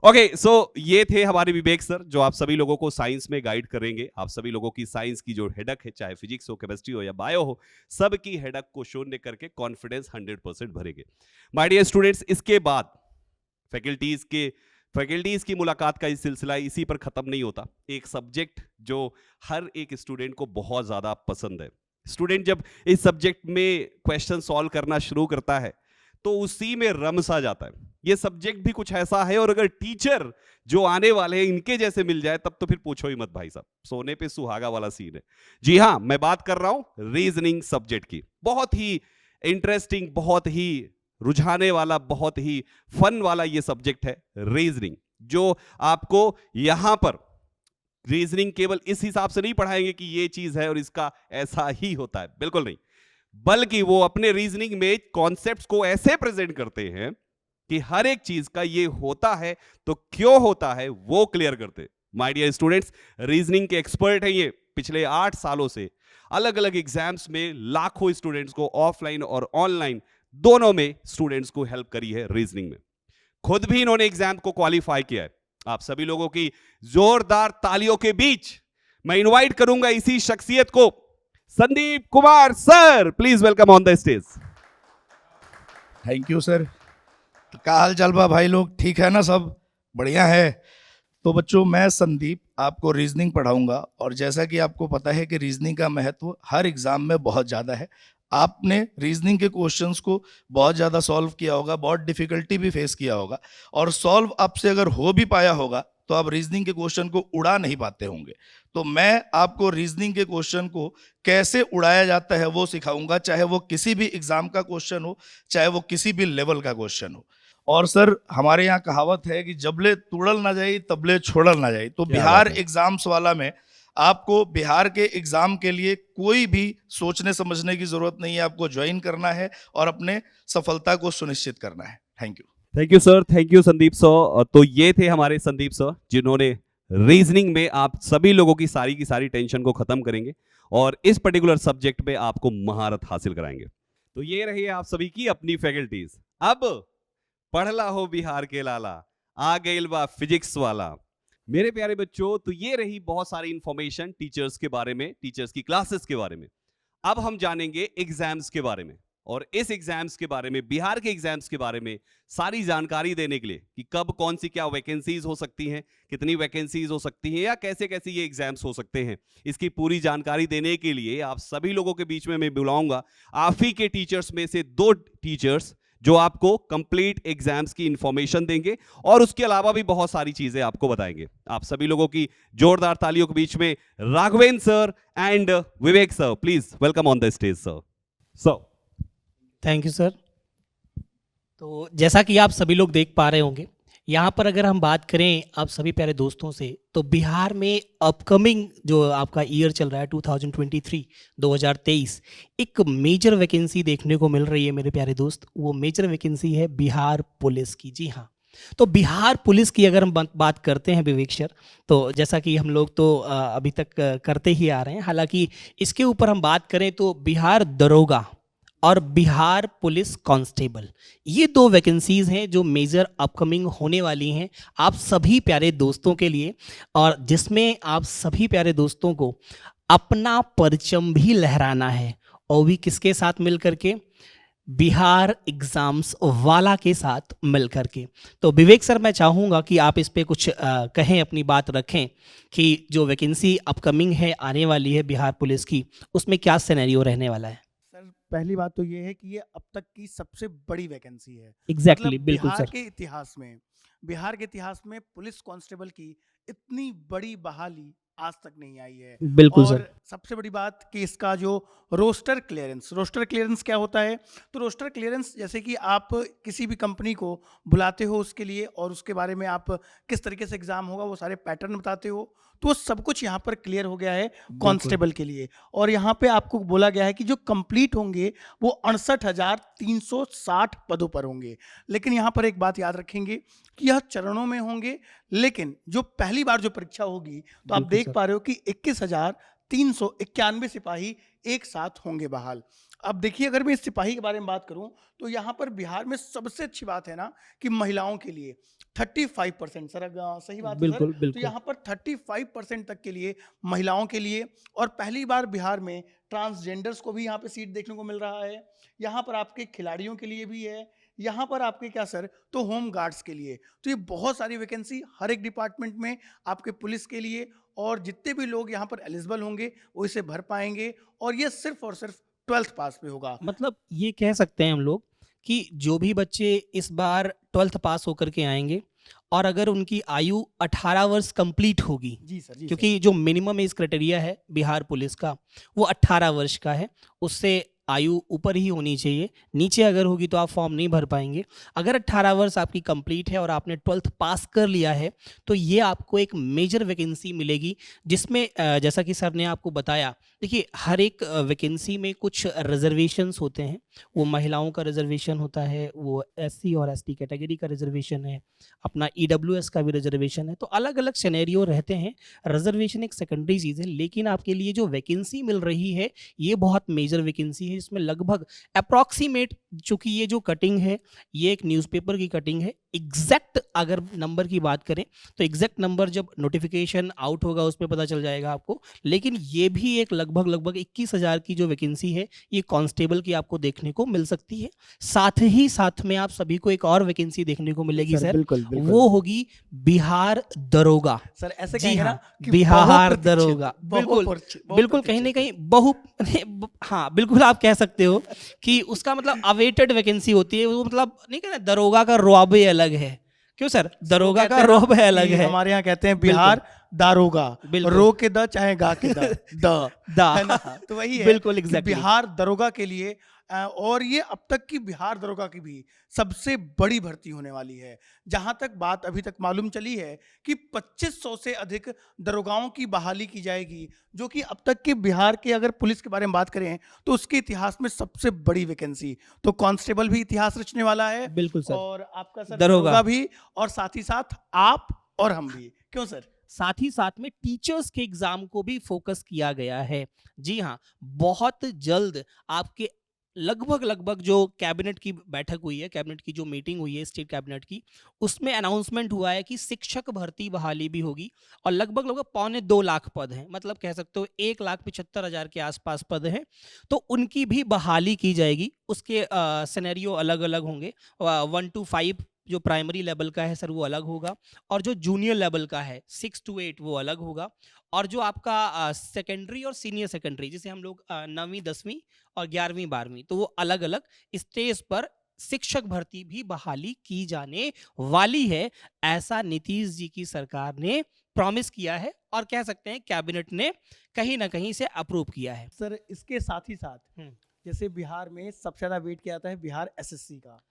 Okay, so ये थे हमारे विवेक सर जो आप सभी लोगों को साइंस में गाइड करेंगे। आप सभी लोगों की साइंस की जो हेडक है, चाहे फिजिक्स हो, केमिस्ट्री हो या बायो हो, सबकी हेडक को शून्य करके कॉन्फिडेंस 100% भरेंगे। माय डियर स्टूडेंट्स, इसके बाद फैकल्टीज की मुलाकात का इस सिलसिला इसी पर खत्म नहीं होता। एक सब्जेक्ट जो हर एक स्टूडेंट को बहुत ज्यादा पसंद है, स्टूडेंट जब इस सब्जेक्ट में क्वेश्चन सॉल्व करना शुरू करता है तो उसी में रम सा जाता है। ये सब्जेक्ट भी कुछ ऐसा है, और अगर टीचर जो आने वाले हैं इनके जैसे मिल जाए तब तो फिर पूछो ही मत भाई साहब, सोने पे सुहागा वाला सीन है। जी हाँ, मैं बात कर रहा हूं रीजनिंग सब्जेक्ट की। बहुत ही इंटरेस्टिंग, बहुत ही रुझाने वाला, बहुत ही फन वाला ये सब्जेक्ट है रीजनिंग, जो आपको यहां पर रीजनिंग केवल इस हिसाब से नहीं पढ़ाएंगे कि ये चीज है और इसका ऐसा ही होता है, बिल्कुल नहीं, बल्कि वो अपने रीजनिंग में कॉन्सेप्ट्स को ऐसे प्रेजेंट करते हैं कि हर एक चीज का ये होता है तो क्यों होता है वो क्लियर करते। माय डियर स्टूडेंट्स, रीजनिंग के एक्सपर्ट हैं ये। पिछले 8 सालों से अलग अलग एग्जाम्स में लाखों स्टूडेंट्स को ऑफलाइन और ऑनलाइन दोनों में स्टूडेंट्स को हेल्प करी है रीजनिंग में। खुद भी इन्होंने एग्जाम को क्वालिफाई किया है। आप सभी लोगों की जोरदार तालियों के बीच मैं इनवाइट करूंगा इसी शख्सियत को, Sandeep Kumar sir, please welcome on the stage. Thank you sir. तो क्या हाल चाल बा भाई लोग, ठीक है ना, सब बढ़िया है। तो बच्चों, मैं संदीप आपको रीजनिंग पढ़ाऊंगा, और जैसा कि आपको पता है कि रीजनिंग का महत्व हर एग्जाम में बहुत ज़्यादा है। आपने रीजनिंग के क्वेश्चंस को बहुत ज़्यादा सॉल्व किया होगा, बहुत डिफिकल्टी भी फेस किया होगा, और सॉल्व आपसे अगर हो भी पाया होगा तो आप रीजनिंग के क्वेश्चन को उड़ा नहीं पाते होंगे। तो मैं आपको रीजनिंग के क्वेश्चन को कैसे उड़ाया जाता है वो सिखाऊंगा, चाहे वो किसी भी एग्जाम का क्वेश्चन हो, चाहे वो किसी भी लेवल का क्वेश्चन हो। और सर, हमारे यहाँ कहावत है कि जबले तुड़ल ना जाए तबले छोड़ल ना जाए। तो क्या बिहार बात है। एग्जाम्स वाला में आपको बिहार के एग्जाम के लिए कोई भी सोचने समझने की जरूरत नहीं है। आपको ज्वाइन करना है और अपने सफलता को सुनिश्चित करना है। Thank you. Thank you sir, thank you Sandeep sir. तो ये थे हमारे संदीप सर जिन्होंने रीजनिंग में आप सभी लोगों की सारी टेंशन को खत्म करेंगे और इस पर्टिकुलर सब्जेक्ट में आपको महारत हासिल कराएंगे। तो ये रही आप सभी की अपनी फैकल्टीज। अब पढ़ला हो बिहार के लाला, आ गइल बा फिजिक्स वाला। मेरे प्यारे बच्चों, तो ये रही बहुत सारी इंफॉर्मेशन टीचर्स के बारे में, टीचर्स की क्लासेस के बारे में। अब हम जानेंगे एग्जाम्स के बारे में, और इस एग्जाम्स के बारे में, बिहार के एग्जाम्स के बारे में सारी जानकारी देने के लिए कि कब कौन सी क्या वैकेंसीज हो सकती हैं, कितनी वैकेंसीज हो सकती हैं, या कैसे कैसे ये एग्जाम्स हो सकते हैं, इसकी पूरी जानकारी देने के लिए आप सभी लोगों के बीच में मैं बुलाऊंगा आप ही के टीचर्स में से 2 टीचर्स जो आपको कंप्लीट एग्जाम्स की इंफॉर्मेशन देंगे और उसके अलावा भी बहुत सारी चीजें आपको बताएंगे। आप सभी लोगों की जोरदार तालियों के बीच में Raghavendra sir and Vivek sir, please welcome on the stage sir. Thank you sir. तो जैसा कि आप सभी लोग देख पा रहे होंगे, यहाँ पर अगर हम बात करें आप सभी प्यारे दोस्तों से, तो बिहार में अपकमिंग जो आपका ईयर चल रहा है 2023 एक मेजर वैकेंसी देखने को मिल रही है मेरे प्यारे दोस्त। वो मेजर वैकेंसी है बिहार पुलिस की। जी हाँ, तो बिहार पुलिस की अगर हम बात करते हैं विवेक सर, तो जैसा कि हम लोग तो अभी तक करते ही आ रहे हैं, हालांकि इसके ऊपर हम बात करें तो बिहार दरोगा और बिहार पुलिस कांस्टेबल, ये 2 वैकेंसीज हैं जो मेजर अपकमिंग होने वाली हैं आप सभी प्यारे दोस्तों के लिए, और जिसमें आप सभी प्यारे दोस्तों को अपना परचम भी लहराना है, और भी किसके साथ मिल करके, बिहार एग्जाम्स वाला के साथ मिल करके। तो विवेक सर, मैं चाहूँगा कि आप इस पे कुछ कहें, अपनी बात रखें कि जो वैकेंसी अपकमिंग है आने वाली है बिहार पुलिस की, उसमें क्या सिनेरियो रहने वाला है। सर पहली बात तो ये है कि ये अब तक की सबसे बड़ी वैकेंसी है। एग्जैक्टली, मतलब बिल्कुल बिहार सर। के इतिहास में पुलिस कांस्टेबल की इतनी बड़ी बहाली आज तक नहीं आई है। बिल्कुल और सर। सबसे बड़ी बात कि इसका जो रोस्टर क्लियरेंस क्या होता है, तो रोस्टर क्लियरेंस जैसे कि आप किसी भी कंपनी को बुलाते हो उसके लिए, और उसके बारे में आप किस तरीके से एग्जाम होगा वो सारे पैटर्न बताते हो, तो वो सब कुछ यहाँ पर क्लियर हो गया है कांस्टेबल के लिए। और यहाँ पे आपको बोला गया है कि जो कंप्लीट होंगे वो 68,360 पदों पर होंगे। लेकिन यहाँ पर एक बात याद रखेंगे कि यह चरणों में होंगे, लेकिन जो पहली बार जो परीक्षा होगी तो आप बिल्कुल देख सर। पा रहे हो कि 21,391 सिपाही एक साथ होंगे बहाल। अब देखिए, अगर मैं इस सिपाही के बारे में बात करूं तो यहाँ पर बिहार में सबसे अच्छी बात है ना कि महिलाओं के लिए 35%, सर सही बात है सर? बिल्कुल तो बिल्कुल। यहाँ पर 35% तक के लिए महिलाओं के लिए, और पहली बार बिहार में ट्रांसजेंडर्स को भी यहाँ पे सीट देखने को मिल रहा है। यहाँ पर आपके खिलाड़ियों के लिए भी है, यहाँ पर आपके क्या सर, तो होम गार्ड्स के लिए। तो ये बहुत सारी वैकेंसी हर एक डिपार्टमेंट में आपके पुलिस के लिए, और जितने भी लोग यहाँ पर एलिजिबल होंगे वो इसे भर पाएंगे, और ये सिर्फ और सिर्फ 12th पास पे होगा। मतलब ये कह सकते हैं हम लोग कि जो भी बच्चे इस बार 12th पास होकर के आएंगे, और अगर उनकी आयु 18 वर्ष कंप्लीट होगी, जी सर, जी क्योंकि जो मिनिमम एज क्राइटेरिया है बिहार पुलिस का वो 18 वर्ष का है, उससे आयु ऊपर ही होनी चाहिए, नीचे अगर होगी तो आप फॉर्म नहीं भर पाएंगे। अगर 18 वर्ष आपकी कंप्लीट है और आपने 12th पास कर लिया है तो ये आपको एक मेजर वैकेंसी मिलेगी, जिसमें जैसा कि सर ने आपको बताया, देखिए हर एक वैकेंसी में कुछ रिजर्वेशंस होते हैं। वो महिलाओं का रिजर्वेशन होता है, वो SC और ST कैटेगरी का रिजर्वेशन है, अपना EWS का भी रिजर्वेशन है, तो अलग अलग सिनेरियो रहते हैं। रिजर्वेशन एक सेकेंडरी चीज़ है, लेकिन आपके लिए जो वैकेंसी मिल रही है ये बहुत मेजर वैकेंसी है, जिसमें लगभग अप्रॉक्सीमेट, चूंकि ये जो कटिंग है ये एक न्यूज़पेपर की कटिंग है, एग्जैक्ट अगर नंबर की बात करें तो एग्जैक्ट नंबर जब नोटिफिकेशन आउट होगा उसमें पता चल जाएगा आपको, लेकिन ये भी एक लगभग 21,000 की जो वैकेंसी है ये कांस्टेबल की आपको देखने को मिल सकती है। साथ ही साथ में आप सभी को एक और वैकेंसी देखने को मिलेगी सर, बिल्कुल बिल्कुल। वो होगी बिहार दरोगा। सर ऐसे जी कहेंगे हाँ, ना कि बिहार बहुप्रतीक्षित, दरोगा, बिल्कुल बहुत बिल्कुल, कहीं ना प्रतीक्षित कहीं हाँ बिल्कुल, आप कह सकते हो कि उसका मतलब अवेटेड वैकेंसी होती है वो, मतलब नहीं कहना, दरोगा का रुआबे अलग है। क्यों सर? दरोगा का रुआब है, अलग कि है। हमारे यहाँ कहते हैं बिहार दारोगा, बिल्कुल। रो के द चाहे गा के द दा। है ना? तो वही है बिल्कुल, कि exactly। बिहार दरोगा के लिए और ये अब तक की बिहार दरोगा की भी सबसे बड़ी भर्ती होने वाली है। जहां तक बात अभी तक मालूम चली है कि 2500 से अधिक दरोगाओं की बहाली की जाएगी, जो कि अब तक के बिहार के, अगर पुलिस के बारे में बात करें तो उसके इतिहास में सबसे बड़ी वैकेंसी। तो कांस्टेबल भी इतिहास रचने वाला है, बिल्कुल सर। और आपका सर दरोगा। दरोगा भी, और साथ ही साथ आप और हम भी। क्यों सर? साथ ही साथ में टीचर्स के एग्जाम को भी फोकस किया गया है। जी हाँ, बहुत जल्द आपके लगभग जो कैबिनेट की बैठक हुई है, कैबिनेट की जो मीटिंग हुई है स्टेट कैबिनेट की, उसमें अनाउंसमेंट हुआ है कि शिक्षक भर्ती बहाली भी होगी और लगभग 2.25 लाख पद हैं, मतलब कह सकते हो 1,75,000 के आसपास पद हैं, तो उनकी भी बहाली की जाएगी। उसके सिनेरियो अलग अलग होंगे, 1 to 5 जो प्राइमरी लेवल का है सर वो अलग होगा, और जो जूनियर लेवल का है 6 to 8 वो अलग होगा, और जो आपका सेकेंडरी और सीनियर सेकेंडरी जिसे हम लोग 9वीं 10वीं और 11वीं 12वीं, तो वो अलग अलग स्टेज पर शिक्षक भर्ती भी बहाली की जाने वाली है, ऐसा नीतीश जी की सरकार ने प्रॉमिस किया है और कह सकते हैं कैबिनेट ने कहीं ना कहीं से अप्रूव किया है। सर इसके साथ ही साथ हम्म। जैसे बिहार में सबसे ज्यादा वेट किया जाता है बिहार एसएससी का,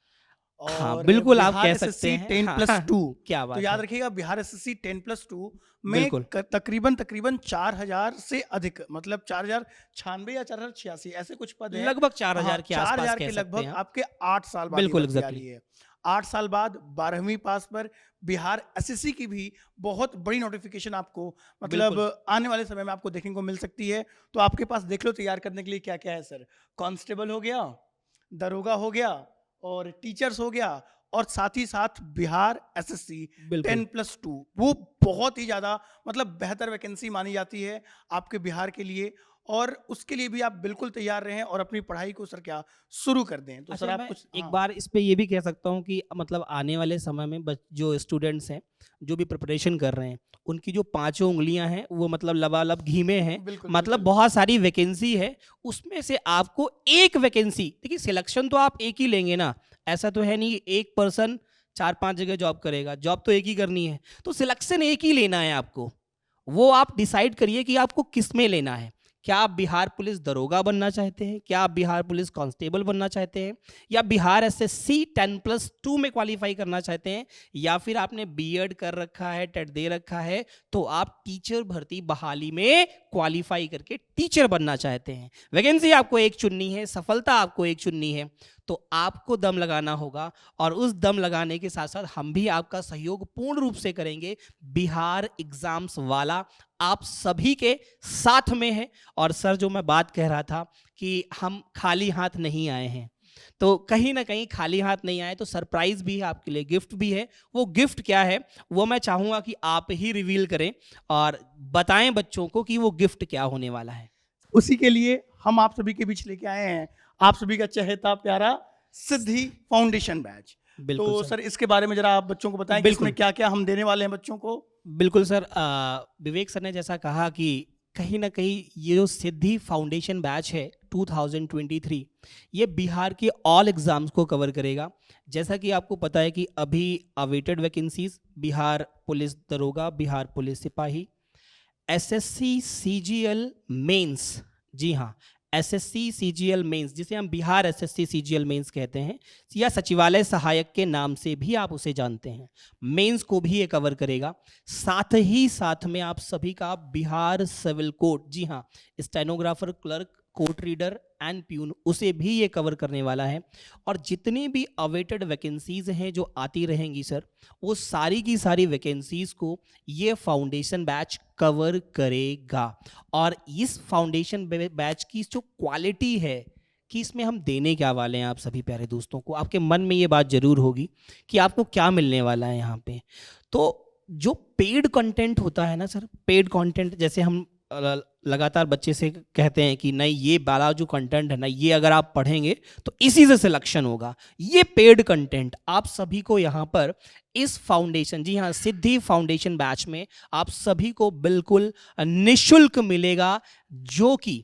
हाँ, बिल्कुल आप बिहार कह SSC सकते हैं 10+2 क्या तो बात याद है। रखिएगा बिहार एसएससी 10+2 में बिल्कुल। तकरीबन 4,000 से अधिक, मतलब 4,096 या 4,086 ऐसे कुछ पद हैं। लगभग 4,000 हाँ, के आसपास 4,000 कह के सकते लगभग हैं आप। आपके 8 साल बाद बिल्कुल, ये भर्ती आ exactly। रही है। 8 साल बाद 12वीं पास पर बिहार एसएससी की भी बहुत बड़ी नोटिफिकेशन आपको मतलब बिल्कुल। आने वाले समय में आपको देखने को मिल सकती है। तो आपके पास देख लो तैयार करने के लिए क्या क्या है सर। कांस्टेबल हो गया, दरोगा हो गया और टीचर्स हो गया, और साथ ही साथ बिहार एसएससी बिल्कुल 10+2 वो बहुत ही ज़्यादा मतलब बेहतर वैकेंसी मानी जाती है आपके बिहार के लिए, और उसके लिए भी आप बिल्कुल तैयार रहें और अपनी पढ़ाई को सर क्या शुरू कर दें। तो अच्छा, सर आप मैं कुछ एक हाँ। बार इस पे ये भी कह सकता हूँ कि मतलब आने वाले समय में जो स्टूडेंट्स हैं जो भी प्रिपरेशन कर रहे हैं उनकी जो 5 उंगलियां हैं वो मतलब लबालब घी में हैं, बिल्कुल मतलब बिल्कुल। बहुत सारी वैकेंसी है, उसमें से आपको एक वैकेंसी, देखिए सिलेक्शन तो आप एक ही लेंगे ना, ऐसा तो है नहीं एक पर्सन 4-5 जगह जॉब करेगा, जॉब तो एक ही करनी है, तो सिलेक्शन एक ही लेना है आपको। वो आप डिसाइड करिए कि आपको किस में लेना है। क्या आप बिहार पुलिस दरोगा बनना चाहते हैं, क्या आप बिहार पुलिस कांस्टेबल बनना चाहते हैं, या बिहार एसएससी 10+2 में क्वालिफाई करना चाहते हैं, या फिर आपने बीएड कर रखा है, टेट दे रखा है, तो आप टीचर भर्ती बहाली में क्वालिफाई करके टीचर बनना चाहते हैं। वैकेंसी आपको एक चुननी है, सफलता आपको एक चुननी है, तो आपको दम लगाना होगा, और उस दम लगाने के साथ साथ हम भी आपका सहयोग पूर्ण रूप से करेंगे। बिहार एग्जाम्स वाला आप सभी के साथ में है। और सर जो मैं बात कह रहा था कि हम खाली हाथ नहीं आए हैं, तो कहीं ना कहीं खाली हाथ नहीं आए, तो सरप्राइज भी है आपके लिए, गिफ्ट भी है। वो गिफ्ट क्या है वो मैं चाहूंगा कि आप ही रिवील करें और बताएं बच्चों को कि वो गिफ्ट क्या होने वाला है। उसी के लिए हम आप सभी के बीच लेके आए हैं आप सभी का चहेता प्यारा सिद्धि फाउंडेशन बैच। बिल्कुल तो सर इसके बारे में जरा आप बच्चों को बताएं कि बिल्कुल। इसमें क्या क्या हम देने वाले हैं बच्चों को। बिल्कुल सर, विवेक सर ने जैसा कहा कि कहीं ना कहीं ये जो सिद्धि फाउंडेशन बैच है 2023 ये बिहार के ऑल एग्जाम्स को कवर करेगा। जैसा कि आपको पता है कि अभी अवेटेड वैकेंसीज बिहार पुलिस दरोगा, बिहार पुलिस सिपाही, एसएससी सीजीएल मेंस, जी हाँ एसएससी सीजीएल मेंस जिसे हम बिहार एसएससी सीजीएल मेंस कहते हैं, या सचिवालय सहायक के नाम से भी आप उसे जानते हैं, मेंस को भी ये कवर करेगा। साथ ही साथ में आप सभी का बिहार सिविल कोड, जी हाँ stenographer, clerk, court reader and peon, उसे भी ये कवर करने वाला है। और जितनी भी अवेटेड वैकेंसीज हैं जो आती रहेंगी सर, वो सारी की सारी वैकेंसीज को ये फाउंडेशन बैच कवर करेगा। और इस फाउंडेशन बैच की जो क्वालिटी है कि इसमें हम देने क्या वाले हैं आप सभी प्यारे दोस्तों को, आपके मन में ये बात जरूर होगी कि आपको क्या मिलने वाला है यहाँ पे। तो जो पेड कंटेंट होता है ना सर, पेड कंटेंट, जैसे हम लगातार बच्चे से कहते हैं कि नहीं ये वाला जो कंटेंट है ना, ये अगर आप पढ़ेंगे तो इसी से सिलेक्शन होगा, ये पेड कंटेंट आप सभी को यहाँ पर इस फाउंडेशन, जी हाँ सिद्धि फाउंडेशन बैच में आप सभी को बिल्कुल निशुल्क मिलेगा, जो कि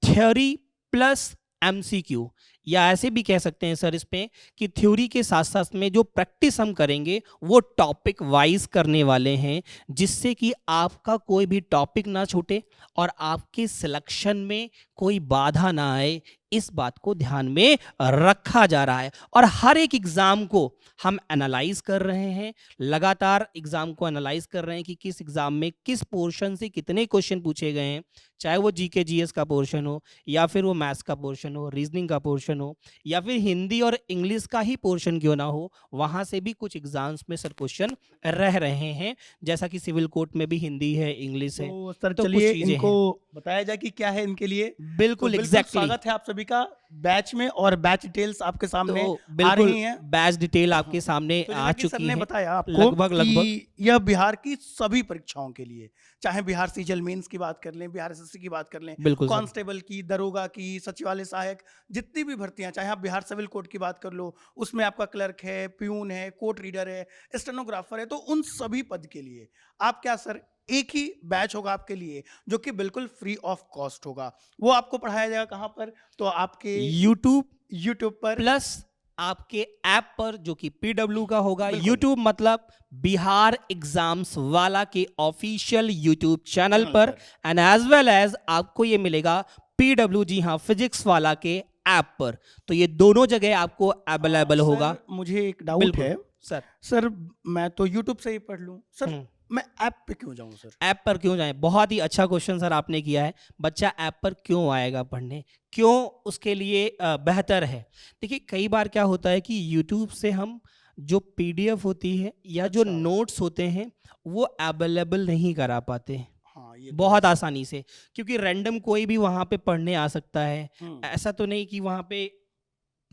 थ्योरी प्लस एमसीक्यू, या ऐसे भी कह सकते हैं सर इस पे कि थ्योरी के साथ साथ में जो प्रैक्टिस हम करेंगे वो टॉपिक वाइज करने वाले हैं, जिससे कि आपका कोई भी टॉपिक ना छूटे और आपके सिलेक्शन में कोई बाधा ना आए, इस बात को ध्यान में रखा जा रहा है। और हर एक एग्जाम को हम एनालाइज कर रहे हैं, लगातार एग्जाम को एनालाइज कर रहे हैं कि किस एग्जाम में किस पोर्शन से कितने क्वेश्चन पूछे गए हैं, चाहे वो जीके जीएस का पोर्शन हो, या फिर वो मैथ्स का पोर्शन हो, रीजनिंग का पोर्शन हो, या फिर हिंदी और इंग्लिश का ही पोर्शन क्यों ना हो, वहां से भी कुछ एग्जाम्स में सर क्वेश्चन रह रहे हैं, जैसा कि सिविल कोर्ट में भी हिंदी है, इंग्लिश है। तो सर तो कुछ चलिए चीजें इनको बताया जाए कि क्या है इनके लिए। बिल्कुल तो एग्जैक्टली स्वागत है आप सभी का बैच में और बैच डिटेल्स आपके सामने तो आ बिल्कुल रही हैं। बैच डिटेल आपके सामने तो आ जैसा कि सर चुकी ने है। बताया आपको लगभग कि यह बिहार की सभी परीक्षाओं के लिए, चाहे बिहार सीजल मेंस की बात कर लें, बिहार एसएससी की बात कर लें, बिल्कुल सर। कांस्टेबल की, दरोगा की, सचिवालय सहायक, जितनी भी भर्तियां, चाहे आप बिहार सिविल कोर्ट की बात कर लो, उसमें आपका क्लर्क है, प्यून है, कोर्ट रीडर है, स्टेनोग्राफर है, तो उन सभी पद के लिए आप क्या सर एक ही बैच होगा आपके लिए जो कि बिल्कुल फ्री ऑफ कॉस्ट होगा। वो आपको पढ़ाया जाएगा कहाँ पर? तो आपके यूट्यूब यूट्यूब पर। प्लस आपके ऐप पर जो कि पीडब्ल्यू का होगा। बिल्कुल। यूट्यूब मतलब बिहार एग्जाम्स वाला के ऑफिशियल यूट्यूब चैनल चैनल पर, पर। एंड एज वेल एज आपको ये मिलेगा पीडब्ल्यू, जी हाँ, फिजिक्स वाला के ऐप पर। तो ये दोनों जगह आपको अवेलेबल सर, होगा। मुझे एक डाउट बिल्कुल है सर। सर, मैं तो यूट्यूब से ही पढ़ लूँ सर, हम्म। मैं ऐप पे क्यों जाऊँ सर? ऐप पर क्यों जाएं? बहुत ही अच्छा क्वेश्चन सर आपने किया है। बच्चा ऐप पर क्यों आएगा पढ़ने, क्यों उसके लिए बेहतर है? देखिए कई बार क्या होता है कि यूट्यूब से हम जो पीडीएफ होती है या जो अच्छा। नोट्स होते हैं वो अवेलेबल नहीं करा पाते हैं हाँ, ये तो बहुत है। आसानी से, क्योंकि रैंडम कोई भी वहाँ पे पढ़ने आ सकता है। ऐसा तो नहीं कि वहाँ पे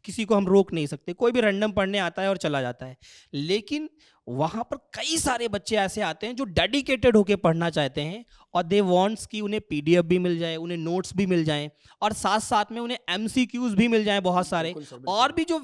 किसी को हम रोक नहीं सकते, कोई भी रैंडम पढ़ने आता है और चला जाता है। लेकिन वहाँ पर कई सारे बच्चे ऐसे आते हैं जो डेडिकेटेड होके पढ़ना चाहते हैं और दे वांट्स कि उन्हें पीडीएफ भी मिल जाए, उन्हें नोट्स भी मिल जाएं और साथ साथ में उन्हें एमसीक्यूज भी मिल जाएं बहुत सारे, बिल्कुल सर, बिल्कुल। और भी जो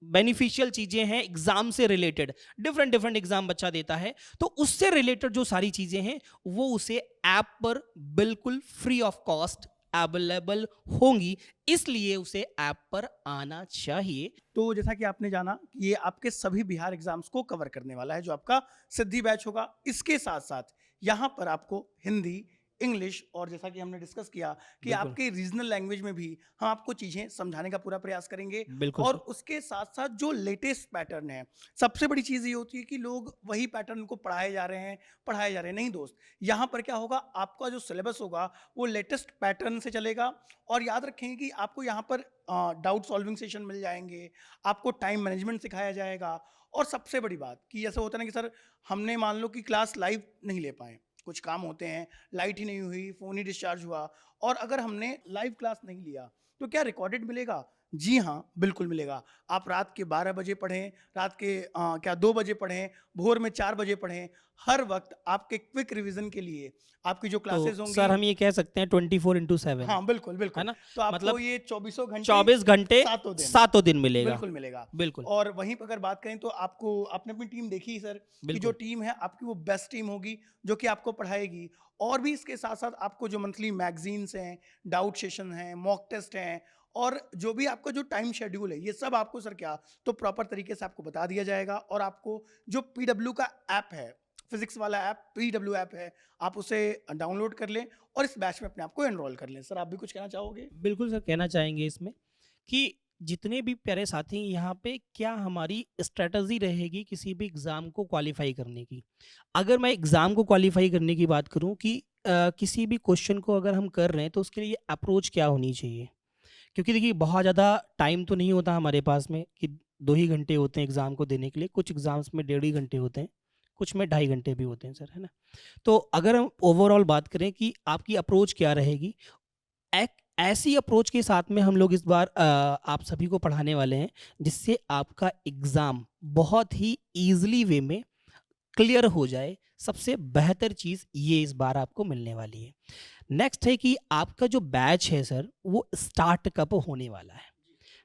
बेनिफिशियल चीजें हैं एग्जाम से रिलेटेड, डिफरेंट डिफरेंट एग्जाम बच्चा देता है, तो उससे रिलेटेड जो सारी चीजें हैं वो उसे ऐप पर बिल्कुल फ्री ऑफ कॉस्ट अवेलेबल होंगी, इसलिए उसे ऐप पर आना चाहिए। तो जैसा कि आपने जाना कि ये आपके सभी बिहार एग्जाम्स को कवर करने वाला है जो आपका सिद्धि बैच होगा। इसके साथ साथ यहाँ पर आपको हिंदी, इंग्लिश और जैसा कि हमने डिस्कस किया कि बिल्कुल। आपके रीजनल लैंग्वेज में भी हम आपको चीज़ें समझाने का पूरा प्रयास करेंगे। बिल्कुल और सर। उसके साथ साथ जो लेटेस्ट पैटर्न है, सबसे बड़ी चीज़ ये होती है कि लोग वही पैटर्न को पढ़ाए जा रहे हैं। नहीं दोस्त, यहाँ पर क्या होगा, आपका जो सिलेबस होगा वो लेटेस्ट पैटर्न से चलेगा। और याद रखें कि आपको यहाँ पर डाउट सॉल्विंग सेशन मिल जाएंगे, आपको टाइम मैनेजमेंट सिखाया जाएगा। और सबसे बड़ी बात कि ऐसा होता है ना कि सर हमने मान लो कि क्लास लाइव नहीं ले पाए, कुछ काम होते हैं, लाइट ही नहीं हुई, फ़ोन ही डिस्चार्ज हुआ, और अगर हमने लाइव क्लास नहीं लिया तो क्या रिकॉर्डेड मिलेगा? जी हाँ, बिल्कुल मिलेगा। आप रात के 12 बजे पढ़ें, रात के 2 बजे पढ़ें, भोर में 4 बजे पढ़ें, हर वक्त आपके क्विक रिवीजन के लिए आपकी जो क्लासेस तो होंगी। सर हम ये कह सकते हैं 24/7, हाँ, बिल्कुल है बिल्कुल। ना? तो आपको मतलब ये 24 घंटे 24 घंटे सातों दिन सातों दिन मिलेगा। बिल्कुल मिलेगा। बिल्कुल और वहीं पर अगर बात करें तो आपको, आपने अपनी टीम देखी सर कि जो बिल्कुल। टीम है आपकी वो बेस्ट टीम होगी जो कि आपको पढ़ाएगी। और भी इसके साथ साथ आपको जो मंथली मैगजीन्स हैं, डाउट सेशन हैं, मॉक टेस्ट हैं, और जो भी आपका जो टाइम शेड्यूल है, ये सब आपको सर क्या तो प्रॉपर तरीके से आपको बता दिया जाएगा। और आपको जो पीडब्ल्यू का ऐप है, फिजिक्स वाला ऐप पीडब्ल्यू ऐप है, आप उसे डाउनलोड कर लें और इस बैच में अपने आप को एनरोल कर लें। सर आप भी कुछ कहना चाहोगे? बिल्कुल सर, कहना चाहेंगे इसमें कि जितने भी प्यारे साथी हैं यहाँ पे, क्या हमारी स्ट्रेटजी रहेगी किसी भी एग्ज़ाम को क्वालिफाई करने की। अगर मैं एग्ज़ाम को क्वालिफाई करने की बात करूँ कि किसी भी क्वेश्चन को अगर हम कर रहे हैं तो उसके लिए अप्रोच क्या होनी चाहिए, क्योंकि देखिए बहुत ज़्यादा टाइम तो नहीं होता हमारे पास में कि 2 ही घंटे होते हैं एग्ज़ाम को देने के लिए। कुछ एग्ज़ाम्स में 1.5 ही घंटे होते हैं, कुछ में 2.5 घंटे भी होते हैं सर, है ना? तो अगर हम ओवरऑल बात करें कि आपकी अप्रोच क्या रहेगी, एक ऐसी अप्रोच के साथ में हम लोग इस बार आप सभी को पढ़ाने वाले हैं जिससे आपका एग्ज़ाम बहुत ही ईज़िली वे में क्लियर हो जाए। सबसे बेहतर चीज़ ये इस बार आपको मिलने वाली है। नेक्स्ट है कि आपका जो बैच है सर वो स्टार्ट कब होने वाला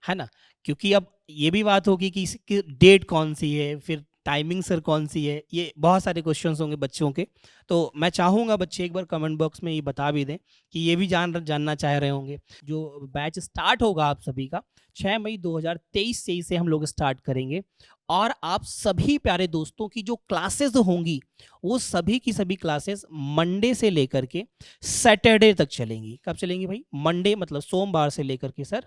है ना? क्योंकि अब ये भी बात होगी कि इसकी डेट कौन सी है, फिर टाइमिंग सर कौन सी है, ये बहुत सारे क्वेश्चंस होंगे बच्चों के। तो मैं चाहूँगा बच्चे एक बार कमेंट बॉक्स में ये बता भी दें कि ये भी जानना चाह रहे होंगे। जो बैच स्टार्ट होगा आप सभी का 6 मई 2023 से इसे हम लोग स्टार्ट करेंगे, और आप सभी प्यारे दोस्तों की जो क्लासेस होंगी वो सभी की सभी क्लासेस मंडे से लेकर के सैटरडे तक चलेंगी। कब चलेंगी भाई? मंडे मतलब सोमवार से लेकर के सर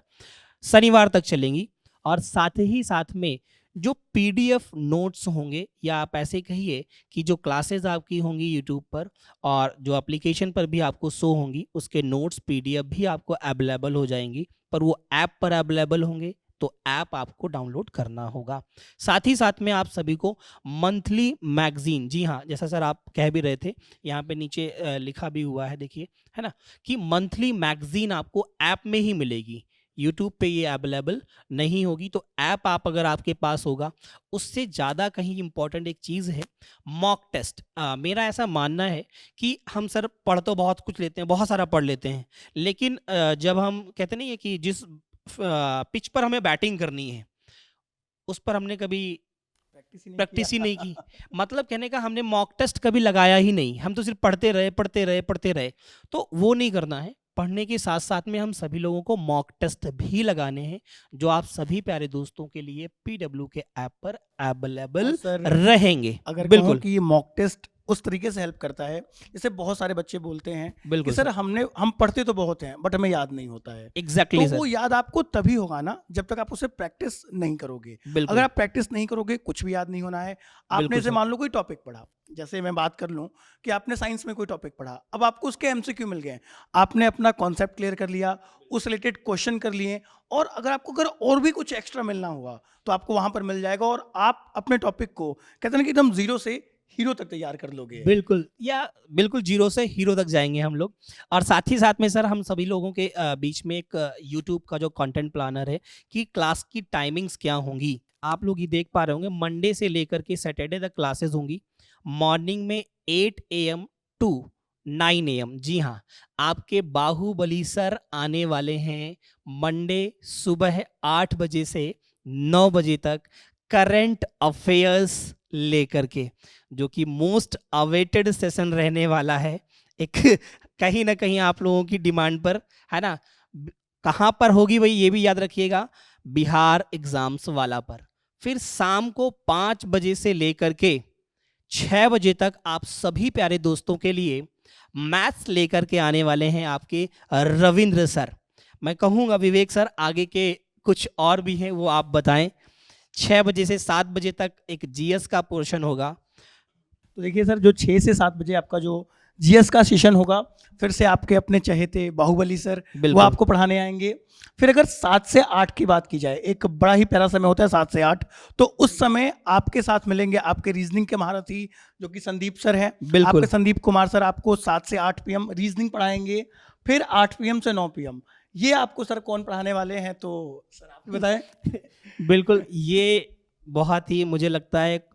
शनिवार तक चलेंगी। और साथ ही साथ में जो पीडीएफ नोट्स होंगे, या आप ऐसे कहिए कि जो क्लासेस आपकी होंगी यूट्यूब पर और जो एप्लीकेशन पर भी आपको शो होंगी, उसके नोट्स पीडीएफ भी आपको अवेलेबल हो जाएंगी, पर वो ऐप पर अवेलेबल होंगे, तो ऐप आपको डाउनलोड करना होगा। साथ ही साथ में आप सभी को मंथली मैगजीन, जी हाँ, जैसा सर आप कह भी रहे थे, यहाँ पे नीचे लिखा भी हुआ है देखिए, है ना, कि मंथली मैगजीन आपको ऐप में ही मिलेगी। यूट्यूब पे ये अवेलेबल नहीं होगी। तो ऐप आप अगर आपके पास होगा, उससे ज़्यादा कहीं इम्पॉर्टेंट एक चीज़ है मॉक टेस्ट। मेरा ऐसा मानना है कि हम सर पढ़ तो बहुत कुछ लेते हैं, बहुत सारा पढ़ लेते हैं, लेकिन जब हम कहते नहीं है कि जिस पिच पर हमें बैटिंग करनी है उस पर हमने कभी प्रैक्टिस ही नहीं की। मतलब कहने का हमने मॉक टेस्ट कभी लगाया ही नहीं, हम तो सिर्फ पढ़ते रहे। तो वो नहीं करना है। पढ़ने के साथ साथ में हम सभी लोगों को मॉक टेस्ट भी लगाने हैं, जो आप सभी प्यारे दोस्तों के लिए पीडब्ल्यू के ऐप पर अवेलेबल सर, रहेंगे। अगर बिल्कुल कहूं कि ये मॉक टेस्ट उस तरीके से हेल्प करता है, जैसे बहुत सारे बच्चे बोलते हैं कि बिल्कुल सर हम पढ़ते तो बहुत हैं बट हमें याद नहीं होता है। एग्जैक्टली तो वो सर, याद आपको तभी होगा ना जब तक आप उसे प्रैक्टिस नहीं करोगे। बिल्कुल अगर आप प्रैक्टिस नहीं करोगे कुछ भी याद नहीं होना है। आपने बिल्कुल जैसे सर। मान लो कोई टॉपिक पढ़ा, जैसे मैं बात कर लूं कि आपने साइंस में कोई टॉपिक पढ़ा, अब आपको उसके एमसीक्यू मिल गए, आपने अपना कॉन्सेप्ट क्लियर कर लिया, उस रिलेटेड क्वेश्चन कर लिए, और अगर और भी कुछ एक्स्ट्रा मिलना हुआ तो आपको वहां पर मिल जाएगा, और आप अपने टॉपिक को कहते हैं ना कि एकदम जीरो से हीरो तक तैयार कर लोगे। बिल्कुल, या बिल्कुल जीरो से हीरो तक जाएंगे हम लोग। और साथ ही साथ में सर हम सभी लोगों के बीच में एक यूट्यूब का जो कंटेंट प्लानर है कि क्लास की टाइमिंग्स क्या होंगी, आप लोग ये देख पा रहे होंगे, मंडे से लेकर के सैटरडे तक क्लासेस होंगी। मॉर्निंग में 8 AM टू 9 AM। जी हाँ, आपके बाहुबली सर आने वाले हैं मंडे सुबह 8 बजे से 9 बजे तक, करंट अफेयर्स लेकर के, जो कि मोस्ट अवेटेड सेशन रहने वाला है। एक कहीं ना कहीं आप लोगों की डिमांड पर, है ना। कहाँ पर होगी भाई, ये भी याद रखिएगा, बिहार एग्जाम्स वाला पर। फिर शाम को 5 बजे से लेकर के 6 बजे तक आप सभी प्यारे दोस्तों के लिए मैथ्स लेकर के आने वाले हैं आपके रविंद्र सर। मैं कहूँगा विवेक सर आगे के कुछ और भी हैं वो आप बताएं। 6 बजे से 7 बजे तक एक जीएस का पोर्शन होगा। तो देखिए सर, जो 6 से 7 बजे आपका जो जीएस का सेशन होगा, फिर से आपके अपने चहेते बाहुबली सर वो बिल्कुल। आपको पढ़ाने आएंगे। फिर अगर 7 से 8 की बात की जाए, एक बड़ा ही प्यारा समय होता है 7 से 8, तो उस समय आपके साथ मिलेंगे आपके रीजनिंग के महारथी जो कि संदीप सर हैं। बिल्कुल। आपके संदीप कुमार सर आपको 7 से 8 PM रीजनिंग पढ़ाएंगे। फिर 8 PM से 9 PM ये आपको सर कौन पढ़ाने वाले हैं, तो सर आप ही बताएं। बिल्कुल, ये बहुत ही मुझे लगता है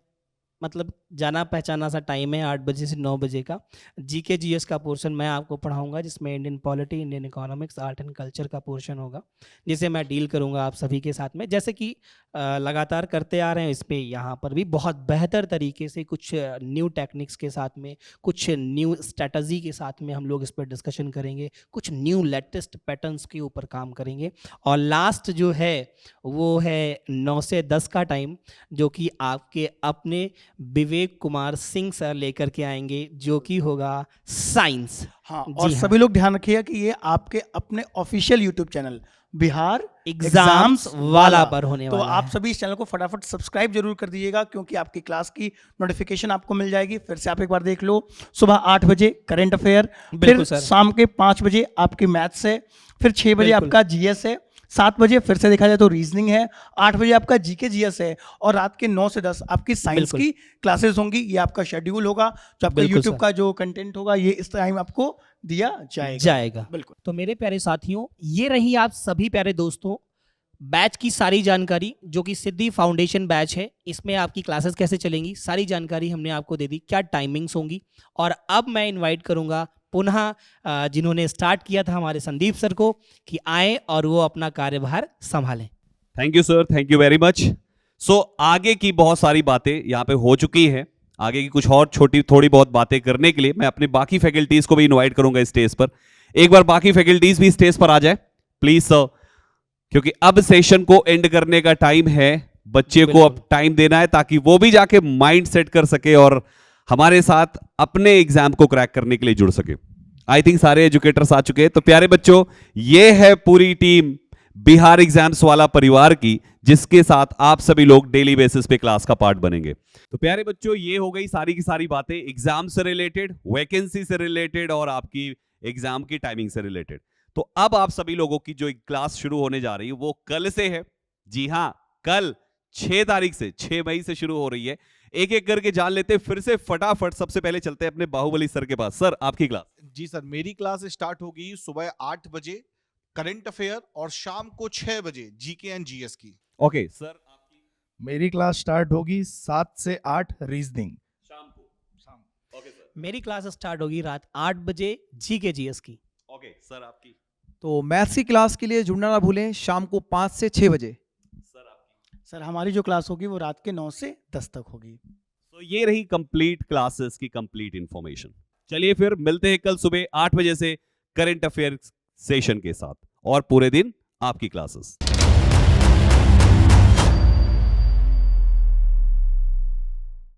मतलब जाना पहचाना सा टाइम है 8 बजे से 9 बजे का। जीके जीएस का पोर्शन मैं आपको पढ़ाऊंगा, जिसमें Indian polity, Indian economics, art and culture का पोर्शन होगा, जिसे मैं डील करूंगा आप सभी के साथ में, जैसे कि लगातार करते आ रहे हैं। इस पे यहाँ पर भी बहुत बेहतर तरीके से कुछ न्यू टेक्निक्स के साथ में, कुछ न्यू स्ट्रेटजी के साथ में हम लोग इस पर डिस्कशन करेंगे, कुछ न्यू लेटेस्ट पैटर्न्स के ऊपर काम करेंगे। और लास्ट जो है वो है 9 से 10 का टाइम, जो कि आपके अपने विवेक कुमार सिंह सर लेकर के आएंगे, जो कि होगा साइंस। हाँ, जी और हाँ। सभी लोग ध्यान रखिएगा कि ये आपके अपने official YouTube channel Bihar exams वाला पर होने तो वाला आप है। सभी इस चैनल को फटाफट सब्सक्राइब जरूर कर दीजिएगा, क्योंकि आपकी क्लास की नोटिफिकेशन आपको मिल जाएगी। फिर से आप एक बार देख लो, सुबह 8 बजे करंट अफेयर, फिर बिल्कुल सर। शाम के 5 बजे आपकी मैथ्स है, फिर 6 बजे बिल्कुल। आपका जीएस है, 7 बजे फिर से देखा जाए तो रीजनिंग है, 8 बजे आपका जीके जीएस है, और रात के 9 से 10 आपकी साइंस बिल्कुल। की क्लासेस होंगी। ये आपका शेड्यूल होगा, जो आपका बिल्कुल यूट्यूब सर। का जो कंटेंट होगा ये इस टाइम आपको दिया जाएगा। बिल्कुल। तो मेरे प्यारे साथियों, ये रही आप सभी प्यारे दोस्तों बैच की सारी जानकारी, जो कि सिद्धि फाउंडेशन बैच है। इसमें आपकी क्लासेस कैसे चलेंगी सारी जानकारी हमने आपको दे दी, क्या टाइमिंग्स होंगी। और अब मैं इनवाइट करूंगा पुनः जिन्होंने स्टार्ट किया था हमारे संदीप सर को, कि आए और वो अपना कार्यभार संभालें। Thank you sir, thank you very much. So आगे की बहुत सारी बातें यहाँ पे हो चुकी हैं। आगे की कुछ और छोटी थोड़ी बहुत बातें करने के लिए मैं अपने बाकी फैकल्टीज को भी इनवाइट करूंगा स्टेज पर। एक बार बाकी फैकल्टीज भी स्टेज पर आ जाए प्लीज सर, क्योंकि अब सेशन को एंड करने का टाइम है। बच्चे को अब टाइम देना है ताकि वो भी जाके माइंड सेट कर सके और हमारे साथ अपने एग्जाम को क्रैक करने के लिए जुड़ सके। आई थिंक सारे एजुकेटर्स आ चुके हैं। तो प्यारे बच्चों, ये है पूरी टीम बिहार एग्जाम्स वाला परिवार की, जिसके साथ आप सभी लोग डेली बेसिस पे क्लास का पार्ट बनेंगे। तो प्यारे बच्चों, ये हो गई सारी की सारी बातें एग्जाम से रिलेटेड, वैकेंसी से रिलेटेड और आपकी एग्जाम की टाइमिंग से रिलेटेड। तो अब आप सभी लोगों की जो क्लास शुरू होने जा रही है वो कल से है। जी हां, कल 6 तारीख से, 6 मई से शुरू हो रही है। एक एक करके जान लेते हैं फिर से फटाफट। सबसे पहले चलते हैं अपने बाहुबली सर के पास। सर, आपकी क्लास। जी सर, मेरी क्लास स्टार्ट होगी सुबह 8 बजे करंट अफेयर और शाम को 6 बजे जीके एंड जीएस की। ओके सर, आपकी मेरी क्लास स्टार्ट होगी 7 से 8 रीजनिंग। शाम को। Okay sir. मेरी क्लास स्टार्ट होगी रात 8 बजे GK GS की। ओके सर, आपकी। तो मैथ्स की क्लास के लिए जुड़ना ना भूलें, शाम को 5 से 6 बजे। सर, आपकी। सर हमारी जो क्लास होगी वो रात के 9 से 10 तक होगी। तो ये रही कंप्लीट क्लासेस की कंप्लीट इंफॉर्मेशन। चलिए फिर मिलते हैं कल सुबह 8 बजे से करंट अफेयर सेशन के साथ और पूरे दिन आपकी क्लासेस।